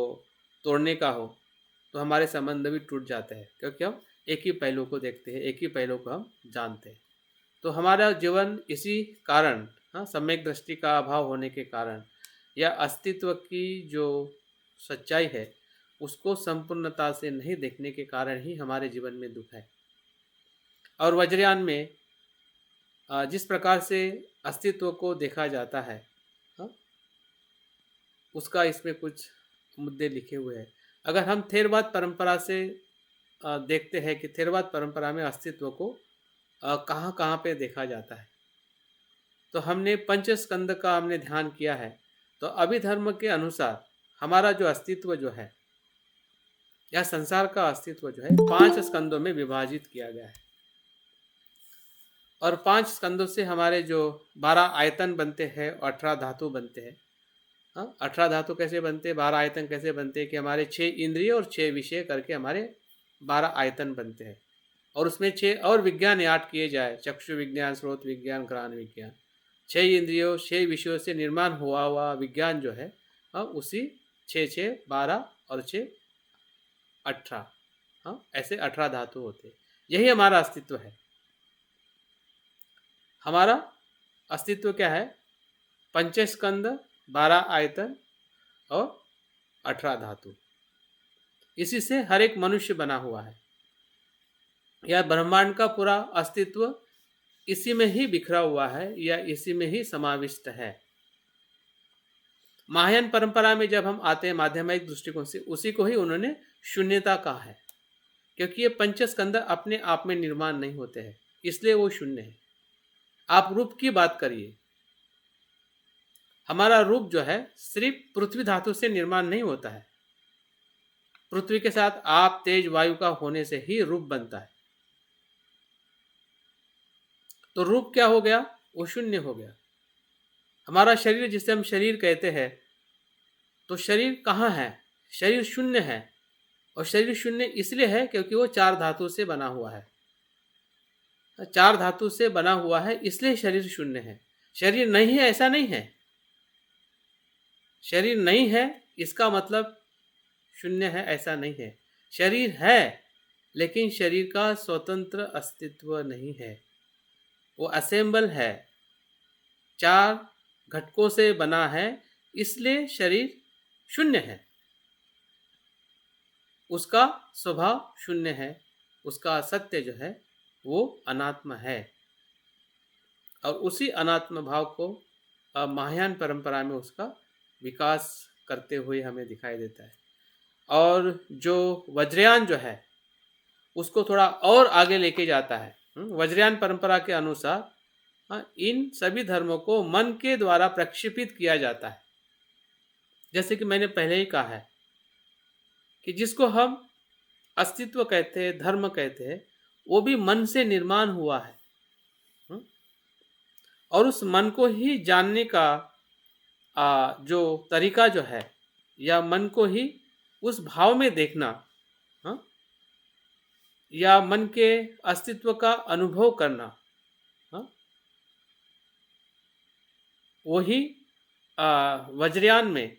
तोड़ने का हो, तो हमारे संबंध भी टूट जाते हैं, क्योंकि हम एक ही पहलू को देखते हैं, एक ही पहलू को हम जानते हैं। तो हमारा जीवन इसी कारण, हाँ, सम्यक दृष्टि का अभाव होने के कारण, या अस्तित्व की जो सच्चाई है उसको संपूर्णता से नहीं देखने के कारण ही हमारे जीवन में दुख है। और वज्रयान में जिस प्रकार से अस्तित्व को देखा जाता है, हाँ, उसका इसमें कुछ मुद्दे लिखे हुए हैं। अगर हम थेरवाद परंपरा से देखते हैं कि थेरवाद परंपरा में अस्तित्व को कहाँ कहाँ पे देखा जाता है, तो हमने पंचस्कंद का हमने ध्यान किया है। तो अभिधर्म के अनुसार हमारा जो अस्तित्व जो है, या संसार का अस्तित्व जो है 5 स्कंदों में विभाजित किया गया है। और 5 स्कंदों से हमारे जो 12 आयतन बनते हैं, 18 धातु बनते हैं। हाँ, 18 धातु कैसे बनते हैं, 12 आयतन कैसे बनते हैं कि हमारे 6 इंद्रिय और 6 विषय करके हमारे 12 आयतन बनते हैं। और उसमें 6 और विज्ञान ऐड किए जाए, चक्षु विज्ञान, स्रोत विज्ञान, घ्राण विज्ञान। 6 इंद्रियों 6 विषयों से निर्माण हुआ विज्ञान जो है, उसी 6 12 और 6 18, हाँ, ऐसे 18 धातु होते हैं। यही हमारा अस्तित्व है। हमारा अस्तित्व क्या है? पंचस्कंद, 12 आयतन और 18 धातु। इसी से हर एक मनुष्य बना हुआ है। यह ब्रह्मांड का पूरा अस्तित्व इसी में ही बिखरा हुआ है, या इसी में ही समाविष्ट है। महायान परंपरा में जब हम आते हैं माध्यमिक दृष्टिकोण से, उसी को ही उन्होंने शून्यता कहा है, क्योंकि ये पंचस्कंद अपने आप में निर्माण नहीं होते हैं, इसलिए वो शून्य है। आप रूप की बात करिए, हमारा रूप जो है सिर्फ पृथ्वी धातु से निर्माण नहीं होता है। पृथ्वी के साथ आप, तेज, वायु का होने से ही रूप बनता है। तो रूप क्या हो गया? वो शून्य हो गया। हमारा शरीर, जिसे हम शरीर कहते हैं, तो शरीर कहाँ है? शरीर शून्य है। और शरीर शून्य इसलिए है क्योंकि वो 4 धातु से बना हुआ है। 4 धातु से बना हुआ है, इसलिए शरीर शून्य है। शरीर नहीं है ऐसा नहीं है। शरीर नहीं है इसका मतलब शून्य है ऐसा नहीं है। शरीर है, लेकिन शरीर का स्वतंत्र अस्तित्व नहीं है। वो असेंबल है, 4 घटकों से बना है, इसलिए शरीर शून्य है। उसका स्वभाव शून्य है, उसका सत्य जो है वो अनात्म है। और उसी अनात्म भाव को महायान परंपरा में उसका विकास करते हुए हमें दिखाई देता है। और जो वज्रयान जो है उसको थोड़ा और आगे लेके जाता है। वज्रयान परंपरा के अनुसार इन सभी धर्मों को मन के द्वारा प्रक्षेपित किया जाता है। जैसे कि मैंने पहले ही कहा है कि जिसको हम अस्तित्व कहते हैं, धर्म कहते हैं, वो भी मन से निर्माण हुआ है। और उस मन को ही जानने का जो तरीका जो है, या मन को ही उस भाव में देखना, या मन के अस्तित्व का अनुभव करना, वही वज्रयान में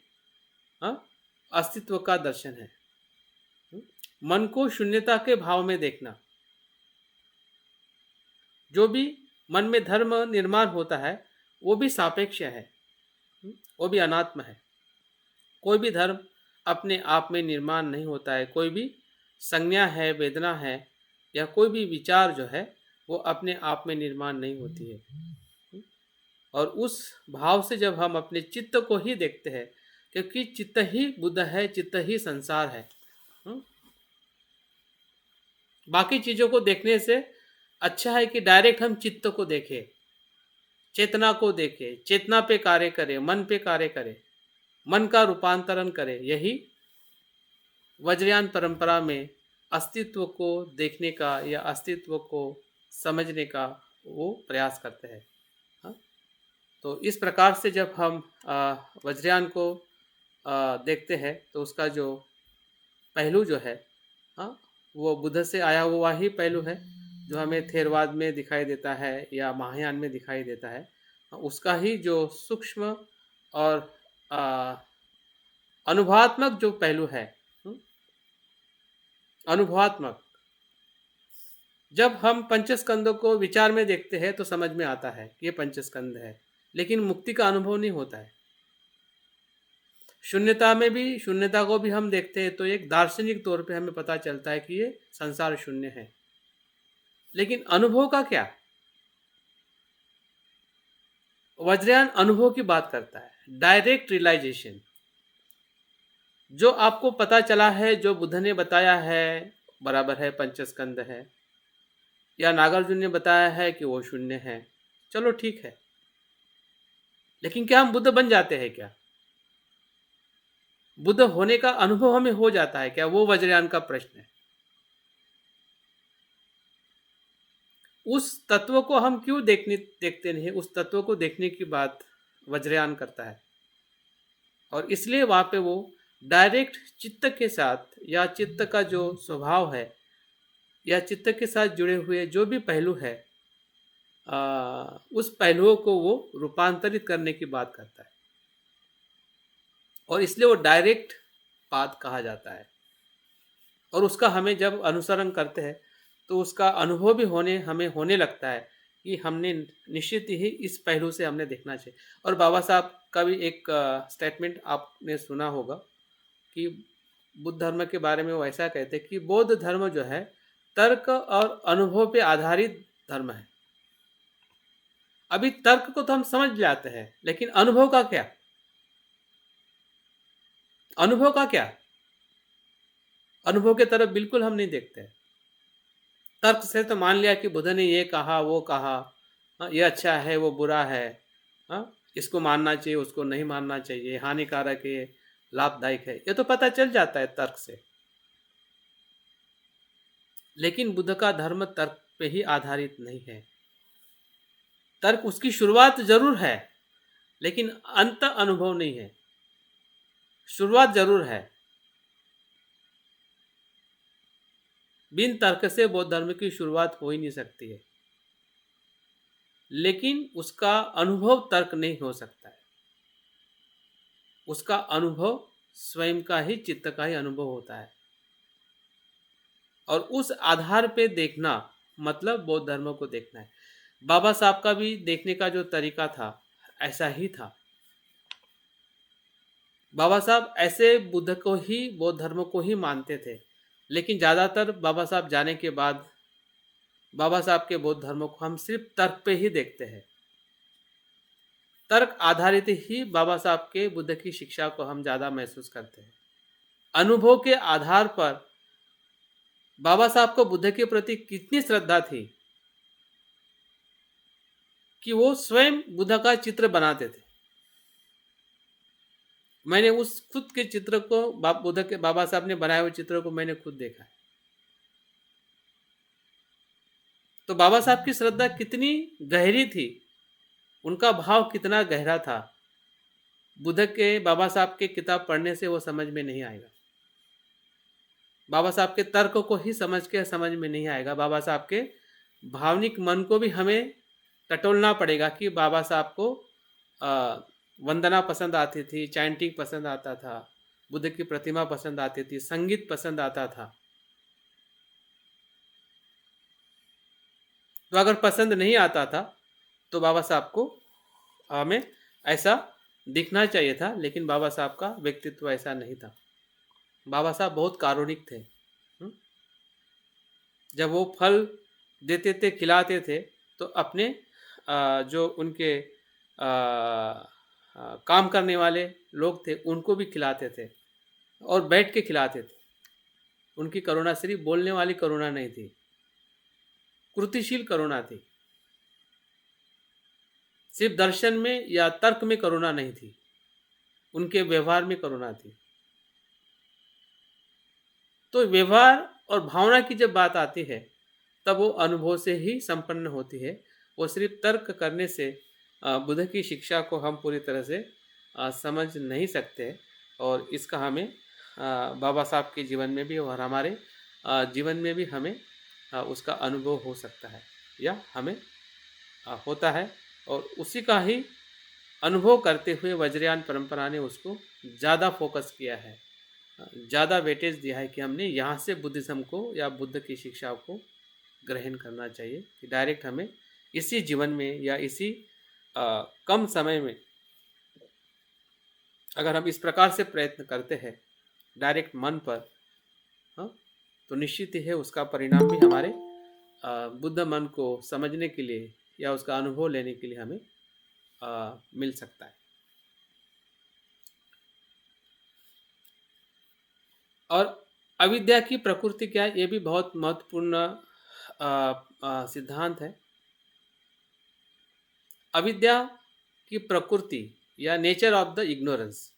अस्तित्व का दर्शन है। मन को शून्यता के भाव में देखना। जो भी मन में धर्म निर्माण होता है वो भी सापेक्ष है, वो भी अनात्म है। कोई भी धर्म अपने आप में निर्माण नहीं होता है। कोई भी संज्ञा है, वेदना है, या कोई भी विचार जो है वो अपने आप में निर्माण नहीं होती है। और उस भाव से जब हम अपने चित्त को ही देखते हैं, क्योंकि चित्त ही बुद्ध है, चित्त ही संसार है। बाकी चीज़ों को देखने से अच्छा है कि डायरेक्ट हम चित्त को देखें, चेतना को देखें, चेतना पे कार्य करें, मन पे कार्य करें, मन का रूपांतरण करें। यही वज्रयान परंपरा में अस्तित्व को देखने का या अस्तित्व को समझने का वो प्रयास करते हैं। तो इस प्रकार से जब हम वज्रयान को देखते हैं तो उसका जो पहलू जो है वो बुद्ध से आया हुआ ही पहलू है, जो हमें थेरवाद में दिखाई देता है या महायान में दिखाई देता है। उसका ही जो सूक्ष्म और अनुभवात्मक जो पहलू है, अनुभवात्मक, जब हम पंचस्कंदों को विचार में देखते हैं तो समझ में आता है कि ये पंचस्कंद है, लेकिन मुक्ति का अनुभव नहीं होता है। शून्यता में भी, शून्यता को भी हम देखते हैं तो एक दार्शनिक तौर पे हमें पता चलता है कि ये संसार शून्य है, लेकिन अनुभव का क्या? वज्रयान अनुभव की बात करता है, डायरेक्ट रियलाइजेशन। जो आपको पता चला है, जो बुद्ध ने बताया है बराबर है, पंचस्कंद है, या नागार्जुन ने बताया है कि वो शून्य है, चलो ठीक है, लेकिन क्या हम बुद्ध बन जाते हैं? क्या बुद्ध होने का अनुभव हमें हो जाता है क्या? वो वज्रयान का प्रश्न है। उस तत्व को हम क्यों देखते नहीं? उस तत्व को देखने की बात वज्रयान करता है, और इसलिए वहां पे वो डायरेक्ट चित्त के साथ, या चित्त का जो स्वभाव है, या चित्त के साथ जुड़े हुए जो भी पहलू है, उस पहलुओं को वो रूपांतरित करने की बात करता है, और इसलिए वो डायरेक्ट पाथ कहा जाता है। और उसका हमें जब अनुसरण करते हैं तो उसका अनुभव भी हमें होने लगता है कि हमने निश्चित ही इस पहलू से हमने देखना चाहिए। और बाबा साहब का भी एक स्टेटमेंट आपने सुना होगा कि बुद्ध धर्म के बारे में वो ऐसा कहते हैं कि बौद्ध धर्म जो है तर्क और अनुभव पे आधारित धर्म है। अभी तर्क को तो हम समझ जाते हैं, लेकिन अनुभव का क्या? अनुभव का क्या? अनुभव के तरफ बिल्कुल हम नहीं देखते। तर्क से तो मान लिया कि बुद्ध ने ये कहा, वो कहा, ये अच्छा है, वो बुरा है, इसको मानना चाहिए, उसको नहीं मानना चाहिए, हानिकारक है, लाभदायक है, ये तो पता चल जाता है तर्क से। लेकिन बुद्ध का धर्म तर्क पे ही आधारित नहीं है। तर्क उसकी शुरुआत जरूर है, लेकिन अंत अनुभव नहीं है। शुरुआत जरूर है। बिन तर्क से बौद्ध धर्म की शुरुआत हो ही नहीं सकती है, लेकिन उसका अनुभव तर्क नहीं हो सकता है। उसका अनुभव स्वयं का ही, चित्त का ही अनुभव होता है, और उस आधार पे देखना मतलब बौद्ध धर्म को देखना है। बाबा साहब का भी देखने का जो तरीका था ऐसा ही था। बाबा साहब ऐसे बुद्ध को ही, बौद्ध धर्म को ही मानते थे, लेकिन ज़्यादातर बाबा साहब जाने के बाद बाबा साहब के बौद्ध धर्म को हम सिर्फ तर्क पे ही देखते हैं। तर्क आधारित ही बाबा साहब के बुद्ध की शिक्षा को हम ज़्यादा महसूस करते हैं। अनुभव के आधार पर बाबा साहब को बुद्ध के प्रति कितनी श्रद्धा थी कि वो स्वयं बुद्ध का चित्र बनाते थे। मैंने उस खुद के चित्र को बुद्ध के बाबा साहब ने बनाए हुए चित्र को मैंने खुद देखा है। तो बाबा साहब की श्रद्धा कितनी गहरी थी, उनका भाव कितना गहरा था, बुद्ध के बाबा साहब के किताब पढ़ने से वो समझ में नहीं आएगा। बाबा साहब के तर्क को ही समझ में नहीं आएगा। बाबा साहब के भावनिक मन को भी हमें टटोलना पड़ेगा कि बाबा साहब को वंदना पसंद आती थी, चैंटिंग पसंद आता था, बुद्ध की प्रतिमा पसंद आती थी, संगीत पसंद आता था। तो अगर पसंद नहीं आता था तो बाबा साहब को हमें ऐसा दिखना चाहिए था, लेकिन बाबा साहब का व्यक्तित्व ऐसा नहीं था। बाबा साहब बहुत कारुणिक थे। जब वो फल देते थे, खिलाते थे, तो अपने जो उनके काम करने वाले लोग थे उनको भी खिलाते थे और बैठ के खिलाते थे। उनकी करुणा सिर्फ बोलने वाली करुणा नहीं थी, कृतिशील करुणा थी। सिर्फ दर्शन में या तर्क में करुणा नहीं थी, उनके व्यवहार में करुणा थी। तो व्यवहार और भावना की जब बात आती है तब वो अनुभव से ही संपन्न होती है। वो सिर्फ तर्क करने से बुद्ध की शिक्षा को हम पूरी तरह से समझ नहीं सकते, और इसका हमें बाबा साहब के जीवन में भी और हमारे जीवन में भी हमें उसका अनुभव हो सकता है या हमें होता है, और उसी का ही अनुभव करते हुए वज्रयान परंपरा ने उसको ज़्यादा फोकस किया है, ज़्यादा वेटेज दिया है कि हमने यहाँ से बुद्धिज़्म को या बुद्ध की शिक्षा को ग्रहण करना चाहिए, कि डायरेक्ट हमें इसी जीवन में या इसी कम समय में अगर हम इस प्रकार से प्रयत्न करते हैं डायरेक्ट मन पर, तो निश्चित ही है उसका परिणाम भी हमारे बुद्ध मन को समझने के लिए या उसका अनुभव लेने के लिए हमें मिल सकता है। और अविद्या की प्रकृति क्या है, ये भी बहुत महत्वपूर्ण सिद्धांत है। अविद्या की प्रकृति या nature of the ignorance,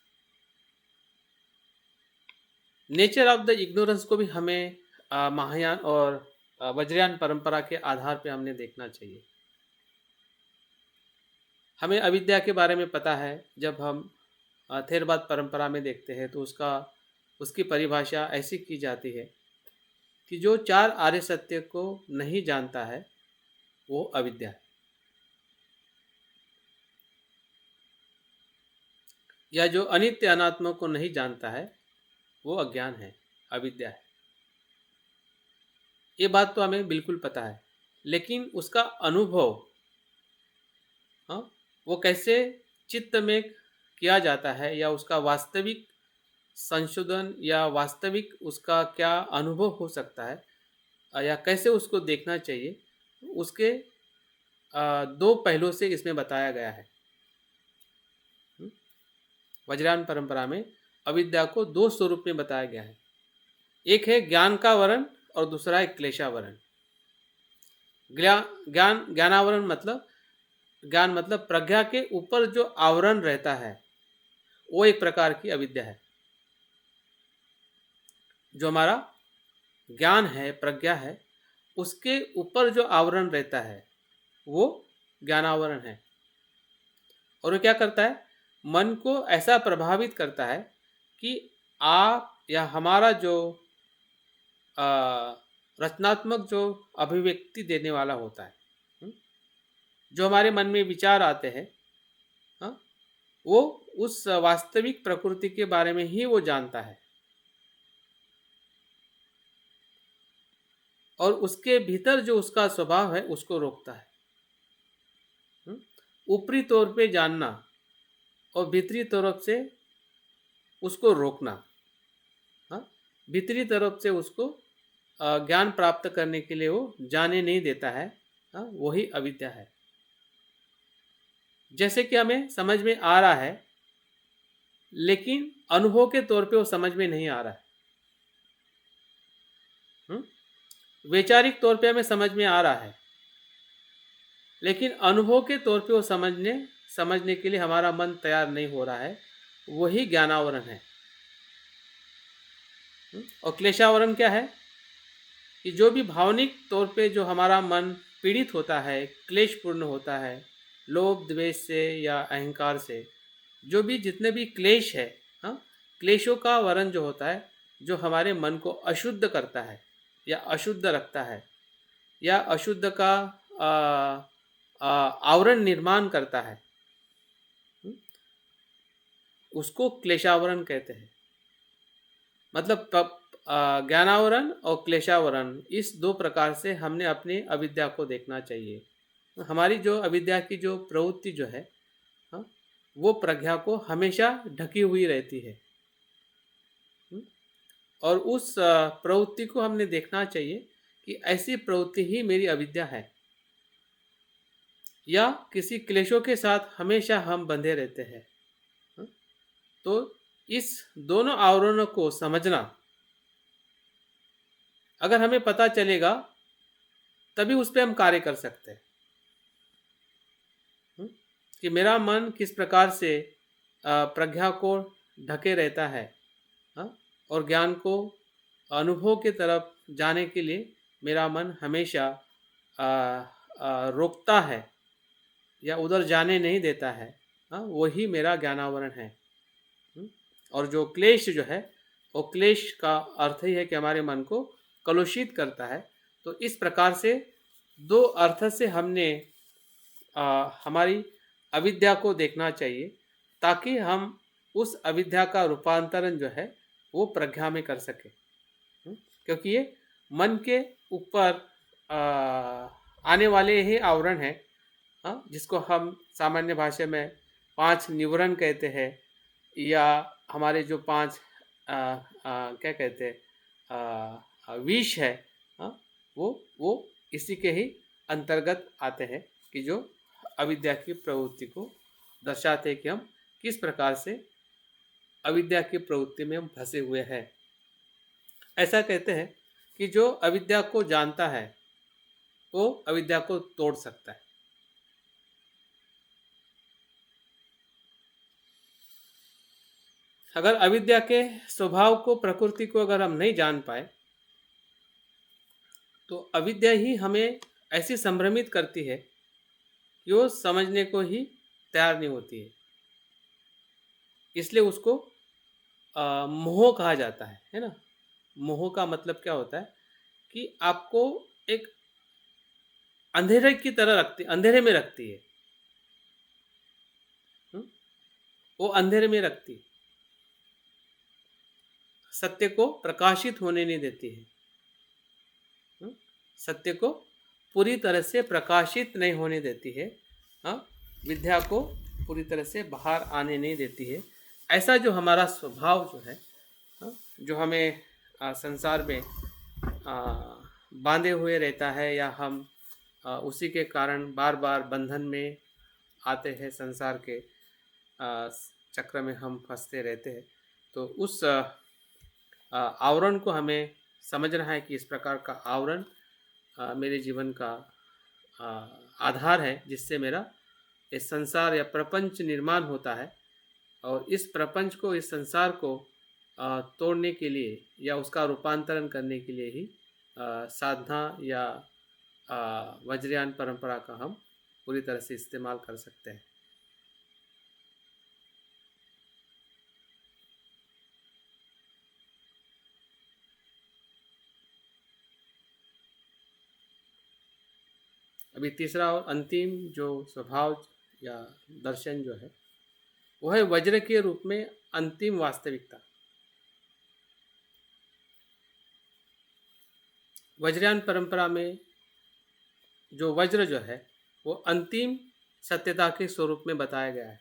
nature of the ignorance को भी हमें महायान और वज्रयान परंपरा के आधार पे हमने देखना चाहिए। हमें अविद्या के बारे में पता है, जब हम थेरवाद परंपरा में देखते हैं तो उसकी परिभाषा ऐसी की जाती है कि जो चार आर्य सत्य को नहीं जानता है वो अविद्या है, या जो अनित्य अनात्मा को नहीं जानता है वो अज्ञान है, अविद्या है। ये बात तो हमें बिल्कुल पता है, लेकिन उसका अनुभव वो कैसे चित्त में किया जाता है, या उसका वास्तविक संशोधन या वास्तविक उसका क्या अनुभव हो सकता है, या कैसे उसको देखना चाहिए, उसके दो पहलुओं से इसमें बताया गया है। वज्रयान परंपरा में अविद्या को दो स्वरूप में बताया गया है। एक है ज्ञान का वरण और दूसरा है क्लेशावरण। ज्ञानावरण मतलब ज्ञान मतलब प्रज्ञा के ऊपर जो आवरण रहता है वो एक प्रकार की अविद्या है। जो हमारा ज्ञान है, प्रज्ञा है, उसके ऊपर जो आवरण रहता है वो ज्ञानावरण है। और वो क्या करता है, मन को ऐसा प्रभावित करता है कि आप या हमारा जो रचनात्मक जो अभिव्यक्ति देने वाला होता है, जो हमारे मन में विचार आते हैं, वो उस वास्तविक प्रकृति के बारे में ही वो जानता है, और उसके भीतर जो उसका स्वभाव है उसको रोकता है। ऊपरी तौर पे जानना और भीतरी तरफ से उसको रोकना, भीतरी तरफ से उसको ज्ञान प्राप्त करने के लिए वो जाने नहीं देता है, वही अविद्या है। जैसे कि हमें समझ में आ रहा है, लेकिन अनुभव के तौर पे वो समझ में नहीं आ रहा है। वैचारिक तौर पे हमें समझ में आ रहा है, लेकिन अनुभव के तौर पे वो समझने के लिए हमारा मन तैयार नहीं हो रहा है। वही ज्ञानावरण है। और क्लेशावरण क्या है कि जो भी भावनिक तौर पे जो हमारा मन पीड़ित होता है, क्लेशपूर्ण होता है, लोभ द्वेष से या अहंकार से, जो भी जितने भी क्लेश है, हाँ, क्लेशों का वरण जो होता है, जो हमारे मन को अशुद्ध करता है या अशुद्ध रखता है या अशुद्ध का आवरण निर्माण करता है, उसको क्लेशावरण कहते हैं। मतलब ज्ञानावरण और क्लेशावरण, इस दो प्रकार से हमने अपनी अविद्या को देखना चाहिए। हमारी जो अविद्या की जो प्रवृत्ति जो है, हाँ, वो प्रज्ञा को हमेशा ढकी हुई रहती है। और उस प्रवृत्ति को हमने देखना चाहिए कि ऐसी प्रवृत्ति ही मेरी अविद्या है, या किसी क्लेशों के साथ हमेशा हम बंधे रहते हैं। तो इस दोनों आवरणों को समझना, अगर हमें पता चलेगा तभी उस पर हम कार्य कर सकते हैं कि मेरा मन किस प्रकार से प्रज्ञा को ढके रहता है, और ज्ञान को अनुभव की तरफ जाने के लिए मेरा मन हमेशा रोकता है या उधर जाने नहीं देता है। वही मेरा ज्ञानावरण है। और जो क्लेश जो है, वो क्लेश का अर्थ ही है कि हमारे मन को कलुषित करता है। तो इस प्रकार से दो अर्थ से हमने हमारी अविद्या को देखना चाहिए, ताकि हम उस अविद्या का रूपांतरण जो है वो प्रज्ञा में कर सके। क्योंकि ये मन के ऊपर आने वाले ही आवरण है, जिसको हम सामान्य भाषा में 5 निवरण कहते हैं, या हमारे जो 5 क्या कहते हैं विष है, वो इसी के ही अंतर्गत आते हैं, कि जो अविद्या की प्रवृत्ति को दर्शाते हैं कि हम किस प्रकार से अविद्या की प्रवृत्ति में हम फंसे हुए हैं। ऐसा कहते हैं कि जो अविद्या को जानता है वो अविद्या को तोड़ सकता है। अगर अविद्या के स्वभाव को, प्रकृति को अगर हम नहीं जान पाए, तो अविद्या ही हमें ऐसी संभ्रमित करती है कि वो समझने को ही तैयार नहीं होती है। इसलिए उसको मोह कहा जाता है ना। मोह का मतलब क्या होता है कि आपको एक अंधेरे की तरह रखती, अंधेरे में रखती है। वो अंधेरे में रखती है, सत्य को प्रकाशित होने नहीं देती है। सत्य को पूरी तरह से प्रकाशित नहीं होने देती है। विद्या को पूरी तरह से बाहर आने नहीं देती है। ऐसा जो हमारा स्वभाव जो है, जो हमें संसार में बांधे हुए रहता है, या हम उसी के कारण बार बार बंधन में आते हैं, संसार के चक्र में हम फंसते रहते हैं। तो उस आवरण को हमें समझना है कि इस प्रकार का आवरण मेरे जीवन का आधार है, जिससे मेरा इस संसार या प्रपंच निर्माण होता है। और इस प्रपंच को, इस संसार को तोड़ने के लिए या उसका रूपांतरण करने के लिए ही साधना या वज्रयान परंपरा का हम पूरी तरह से इस्तेमाल कर सकते हैं। अभी तीसरा और अंतिम जो स्वभाव या दर्शन जो है, वो है वज्र के रूप में अंतिम वास्तविकता। वज्रयान परंपरा में जो वज्र जो है वो अंतिम सत्यता के स्वरूप में बताया गया है।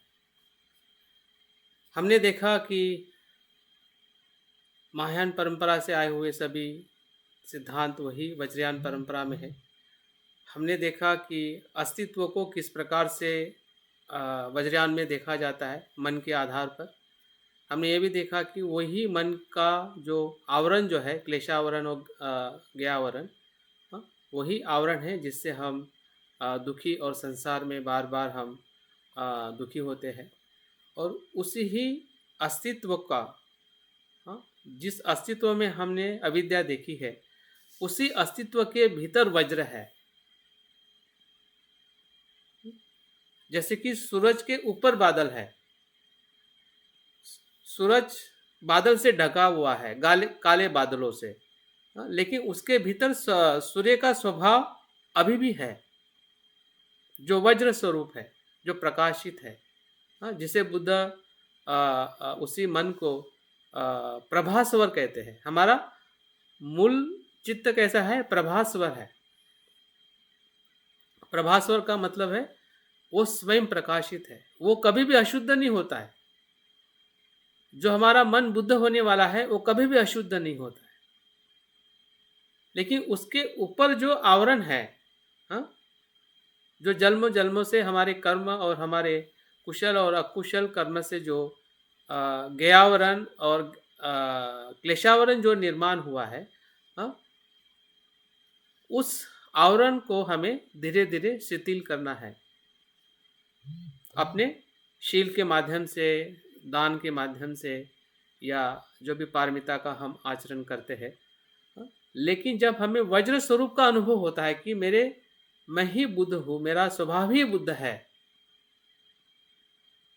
हमने देखा कि महायान परंपरा से आए हुए सभी सिद्धांत वही वज्रयान परंपरा में है। हमने देखा कि अस्तित्व को किस प्रकार से वज्रयान में देखा जाता है मन के आधार पर। हमने ये भी देखा कि वही मन का जो आवरण जो है, क्लेशावरण और ज्ञावरण, हाँ, वही आवरण है जिससे हम दुखी और संसार में बार बार हम दुखी होते हैं। और उसी ही अस्तित्व का, हाँ, जिस अस्तित्व में हमने अविद्या देखी है, उसी अस्तित्व के भीतर वज्र है। जैसे कि सूरज के ऊपर बादल है, सूरज बादल से ढका हुआ है, काले बादलों से, हाँ, लेकिन उसके भीतर सूर्य का स्वभाव अभी भी है, जो वज्र स्वरूप है, जो प्रकाशित है, हाँ, जिसे बुद्ध उसी मन को प्रभास्वर कहते हैं। हमारा मूल चित्त कैसा है? प्रभास्वर है। प्रभास्वर का मतलब है वो स्वयं प्रकाशित है, वो कभी भी अशुद्ध नहीं होता है। जो हमारा मन बुद्ध होने वाला है वो कभी भी अशुद्ध नहीं होता है, लेकिन उसके ऊपर जो आवरण है, हाँ, जो जन्मों जन्मों से हमारे कर्म और हमारे कुशल और अकुशल कर्म से जो ज्ञावरण और क्लेशावरण जो निर्माण हुआ है, हाँ, उस आवरण को हमें धीरे धीरे शिथिल करना है अपने शील के माध्यम से, दान के माध्यम से, या जो भी पारमिता का हम आचरण करते हैं। हाँ, लेकिन जब हमें वज्र स्वरूप का अनुभव होता है कि मैं ही बुद्ध हूँ, मेरा स्वभाव ही बुद्ध है,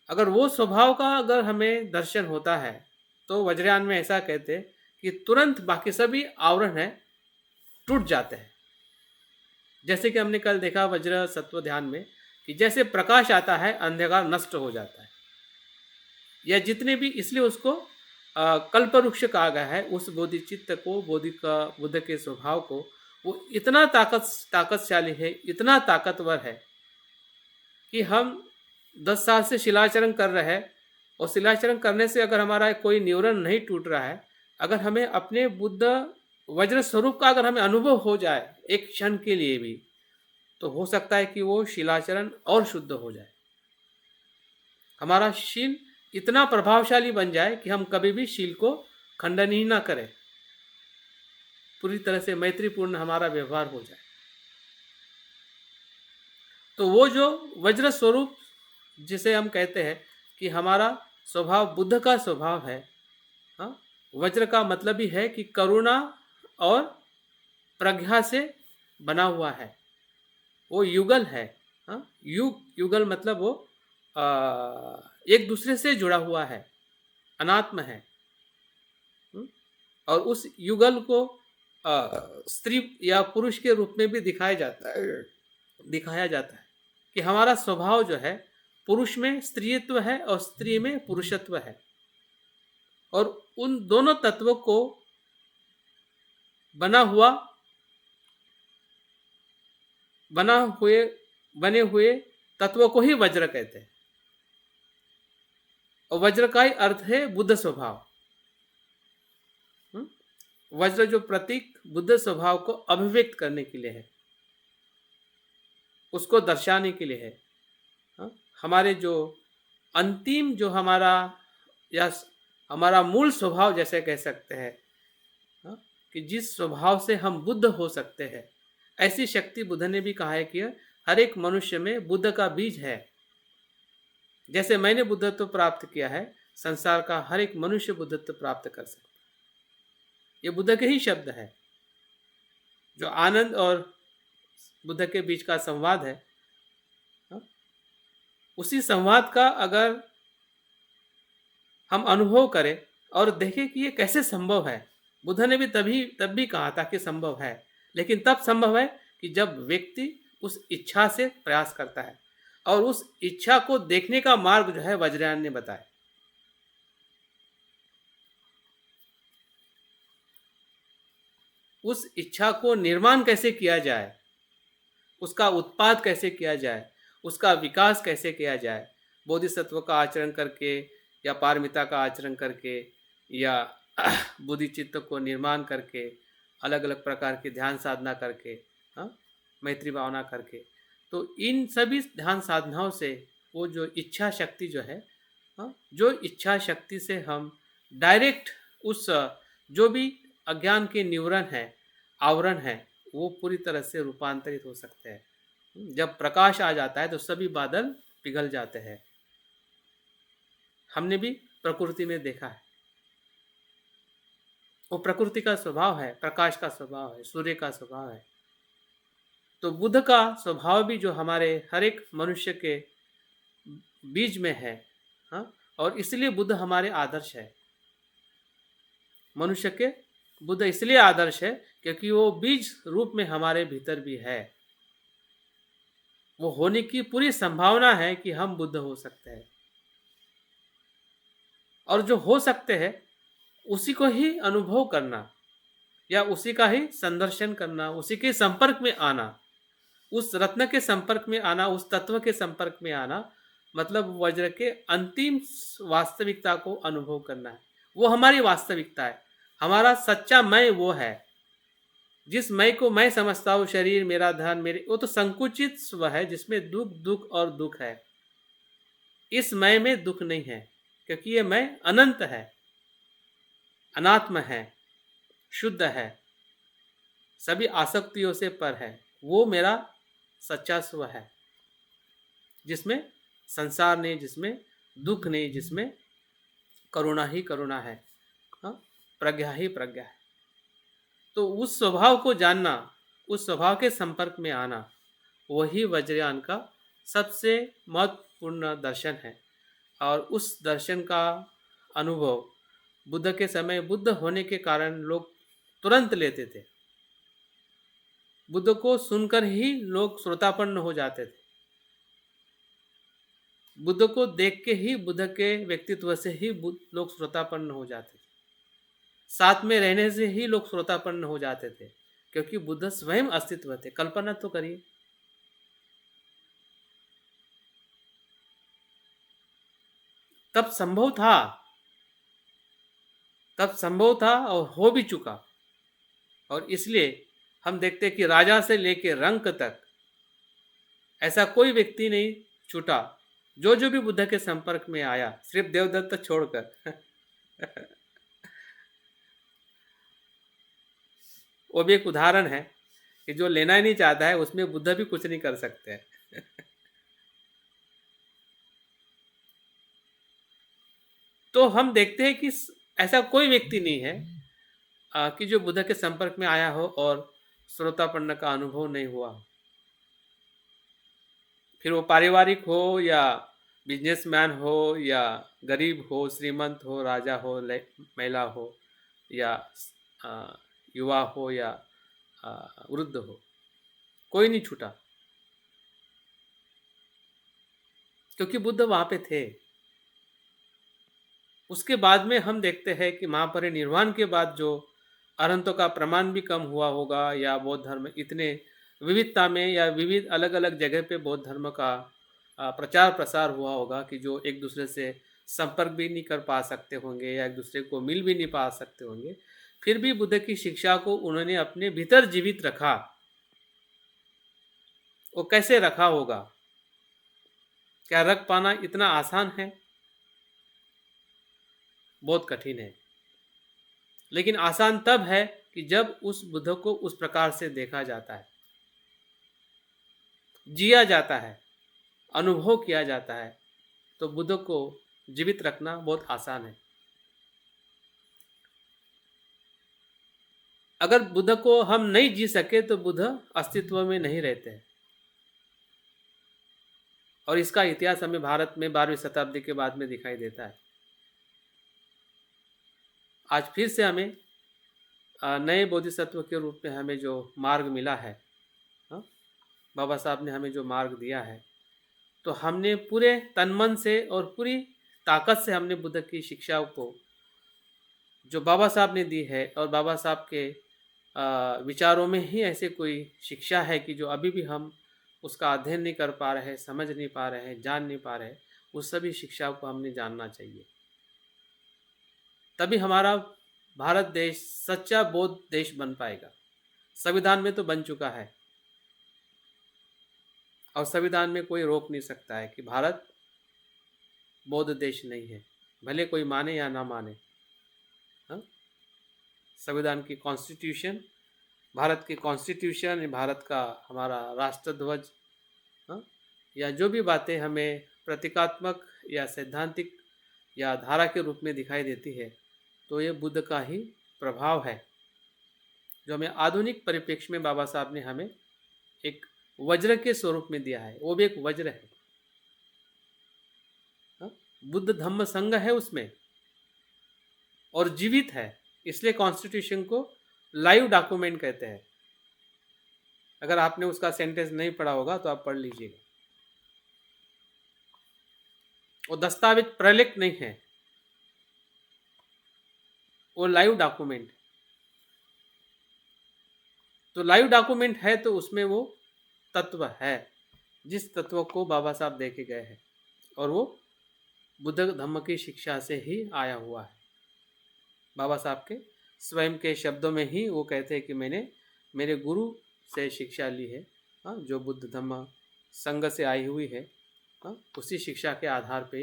अगर वो स्वभाव का अगर हमें दर्शन होता है तो वज्रयान में ऐसा कहते हैं कि तुरंत बाकी सभी आवरण है टूट जाते हैं। जैसे कि हमने कल देखा वज्र सत्व ध्यान में कि जैसे प्रकाश आता है अंधकार नष्ट हो जाता है, या जितने भी, इसलिए उसको कल्पवृक्ष कहा गया है। उस बोधिचित्त को, बुद्ध के स्वभाव को, वो इतना ताकतशाली है, इतना ताकतवर है कि हम 10 साल से शिलाचरण कर रहे हैं, और शिलाचरण करने से अगर हमारा कोई न्यूरन नहीं टूट रहा है, अगर हमें अपने बुद्ध वज्र स्वरूप का अगर हमें अनुभव हो जाए एक क्षण के लिए भी, तो हो सकता है कि वो शिलाचरण और शुद्ध हो जाए, हमारा शील इतना प्रभावशाली बन जाए कि हम कभी भी शील को खंडन ही ना करें, पूरी तरह से मैत्रीपूर्ण हमारा व्यवहार हो जाए। तो वो जो वज्र स्वरूप जिसे हम कहते हैं कि हमारा स्वभाव बुद्ध का स्वभाव है, हाँ, वज्र का मतलब ही है कि करुणा और प्रज्ञा से बना हुआ है, वो युगल है, हाँ, युगल मतलब वो एक दूसरे से जुड़ा हुआ है, अनात्म है। और उस युगल को स्त्री या पुरुष के रूप में भी दिखाया जाता है कि हमारा स्वभाव जो है पुरुष में स्त्रीत्व है और स्त्री में पुरुषत्व है, और उन दोनों तत्वों को बने हुए तत्वों को ही वज्र कहते हैं। और वज्र का ही अर्थ है बुद्ध स्वभाव। वज्र जो प्रतीक बुद्ध स्वभाव को अभिव्यक्त करने के लिए है, उसको दर्शाने के लिए है। हमारे जो अंतिम जो हमारा या हमारा मूल स्वभाव जैसे कह सकते हैं, कि जिस स्वभाव से हम बुद्ध हो सकते हैं, ऐसी शक्ति बुद्ध ने भी कहा है कि हर एक मनुष्य में बुद्ध का बीज है। जैसे मैंने बुद्धत्व प्राप्त किया है, संसार का हर एक मनुष्य बुद्धत्व प्राप्त कर सकता है। ये बुद्ध के ही शब्द है। जो आनंद और बुद्ध के बीच का संवाद है, उसी संवाद का अगर हम अनुभव करें और देखें कि ये कैसे संभव है। बुद्ध ने भी तब भी कहा था कि संभव है, लेकिन तब संभव है कि जब व्यक्ति उस इच्छा से प्रयास करता है, और उस इच्छा को देखने का मार्ग जो है वज्रयान ने बताया। उस इच्छा को निर्माण कैसे किया जाए, उसका उत्पाद कैसे किया जाए, उसका विकास कैसे किया जाए, बोधिसत्व का आचरण करके या पारमिता का आचरण करके या बुद्धिचित्त को निर्माण करके, अलग अलग प्रकार की ध्यान साधना करके, हाँ, मैत्री भावना करके। तो इन सभी ध्यान साधनाओं से वो जो इच्छा शक्ति जो है, हाँ, जो इच्छा शक्ति से हम डायरेक्ट उस जो भी अज्ञान के निवरण है, आवरण है, वो पूरी तरह से रूपांतरित हो सकते हैं। जब प्रकाश आ जाता है तो सभी बादल पिघल जाते हैं। हमने भी प्रकृति में देखा है, वो प्रकृति का स्वभाव है, प्रकाश का स्वभाव है, सूर्य का स्वभाव है। तो बुद्ध का स्वभाव भी जो हमारे हर एक मनुष्य के बीज में है, हाँ, और इसलिए बुद्ध हमारे आदर्श है। मनुष्य के बुद्ध इसलिए आदर्श है क्योंकि वो बीज रूप में हमारे भीतर भी है। वो होने की पूरी संभावना है कि हम बुद्ध हो सकते हैं, और जो हो सकते हैं उसी को ही अनुभव करना या उसी का ही संदर्शन करना, उसी के संपर्क में आना, उस रत्न के संपर्क में आना, उस तत्व के संपर्क में आना, मतलब वज्र के अंतिम वास्तविकता को अनुभव करना है। वो हमारी वास्तविकता है, हमारा सच्चा मैं वो है। जिस मैं को मैं समझता हूँ शरीर मेरा धन मेरे, वो तो संकुचित स्व है जिसमें दुख दुख और दुख है। इस मैं में दुख नहीं है क्योंकि ये मैं अनंत है, अनात्म है, शुद्ध है, सभी आसक्तियों से पर है। वो मेरा सच्चा स्व है जिसमें संसार नहीं, जिसमें दुख नहीं, जिसमें करुणा ही करुणा है, हाँ, प्रज्ञा ही प्रज्ञा है। तो उस स्वभाव को जानना, उस स्वभाव के संपर्क में आना, वही वज्रयान का सबसे महत्वपूर्ण दर्शन है। और उस दर्शन का अनुभव बुद्ध के समय, बुद्ध होने के कारण लोग तुरंत लेते थे। बुद्ध को सुनकर ही लोग श्रोतापन्न हो जाते थे। बुद्ध को देख के ही, बुद्ध के व्यक्तित्व से ही लोग श्रोतापन्न हो जाते थे। साथ में रहने से ही लोग श्रोतापन्न हो जाते थे, क्योंकि बुद्ध स्वयं अस्तित्व थे। कल्पना तो करिए, तब संभव था, तब संभव था और हो भी चुका। और इसलिए हम देखते हैं कि राजा से लेकर रंक तक ऐसा कोई व्यक्ति नहीं छूटा जो जो भी बुद्ध के संपर्क में आया, सिर्फ देवदत्त छोड़कर। वो भी एक उदाहरण है कि जो लेना ही नहीं चाहता है उसमें बुद्ध भी कुछ नहीं कर सकते हैं। तो हम देखते हैं कि ऐसा कोई व्यक्ति नहीं है कि जो बुद्ध के संपर्क में आया हो और श्रोतापन्न का अनुभव नहीं हुआ। फिर वो पारिवारिक हो या बिजनेसमैन हो या गरीब हो, श्रीमंत हो, राजा हो, महिला हो या युवा हो या वृद्ध हो, कोई नहीं छूटा, क्योंकि बुद्ध वहां पे थे। उसके बाद में हम देखते हैं कि महापरिनिर्वाण के बाद जो अनंतों का प्रमाण भी कम हुआ होगा, या बौद्ध धर्म इतने विविधता में या विविध अलग अलग जगह पे बौद्ध धर्म का प्रचार प्रसार हुआ होगा कि जो एक दूसरे से संपर्क भी नहीं कर पा सकते होंगे या एक दूसरे को मिल भी नहीं पा सकते होंगे, फिर भी बुद्ध की शिक्षा को उन्होंने अपने भीतर जीवित रखा। वो कैसे रखा होगा? क्या रख पाना इतना आसान है? बहुत कठिन है। लेकिन आसान तब है कि जब उस बुद्ध को उस प्रकार से देखा जाता है, जिया जाता है, अनुभव किया जाता है, तो बुद्ध को जीवित रखना बहुत आसान है। अगर बुद्ध को हम नहीं जी सके तो बुद्ध अस्तित्व में नहीं रहते हैं। और इसका इतिहास हमें भारत में 12वीं शताब्दी के बाद में दिखाई देता है। आज फिर से हमें नए बोधिसत्व के रूप में हमें जो मार्ग मिला है, बाबा साहब ने हमें जो मार्ग दिया है, तो हमने पूरे तन मन से और पूरी ताकत से हमने बुद्ध की शिक्षाओं को जो बाबा साहब ने दी है, और बाबा साहब के विचारों में ही ऐसे कोई शिक्षा है कि जो अभी भी हम उसका अध्ययन नहीं कर पा रहे, समझ नहीं पा रहे, जान नहीं पा रहे, उस सभी शिक्षाओं को हमने जानना चाहिए। तभी हमारा भारत देश सच्चा बौद्ध देश बन पाएगा। संविधान में तो बन चुका है, और संविधान में कोई रोक नहीं सकता है कि भारत बौद्ध देश नहीं है, भले कोई माने या ना माने। हाँ, संविधान की कॉन्स्टिट्यूशन, भारत की कॉन्स्टिट्यूशन, भारत का हमारा राष्ट्रध्वज, हाँ, या जो भी बातें हमें प्रतीकात्मक या सैद्धांतिक या धारा के रूप में दिखाई देती है, तो ये बुद्ध का ही प्रभाव है, जो हमें आधुनिक परिप्रेक्ष्य में बाबा साहब ने हमें एक वज्र के स्वरूप में दिया है। वो भी एक वज्र है। हाँ? बुद्ध धम्म संघ है उसमें और जीवित है, इसलिए कॉन्स्टिट्यूशन को लाइव डॉक्यूमेंट कहते हैं। अगर आपने उसका सेंटेंस नहीं पढ़ा होगा तो आप पढ़ लीजिएगा। वो दस्तावेज प्रलेख नहीं है, वो लाइव डॉक्यूमेंट। तो लाइव डॉक्यूमेंट है तो उसमें वो तत्व है, जिस तत्व को बाबा साहब देके गए हैं, और वो बुद्ध धम्म की शिक्षा से ही आया हुआ है। बाबा साहब के स्वयं के शब्दों में ही वो कहते हैं कि मैंने मेरे गुरु से शिक्षा ली है, हाँ, जो बुद्ध धम्म संघ से आई हुई है। हाँ, उसी शिक्षा के आधार पे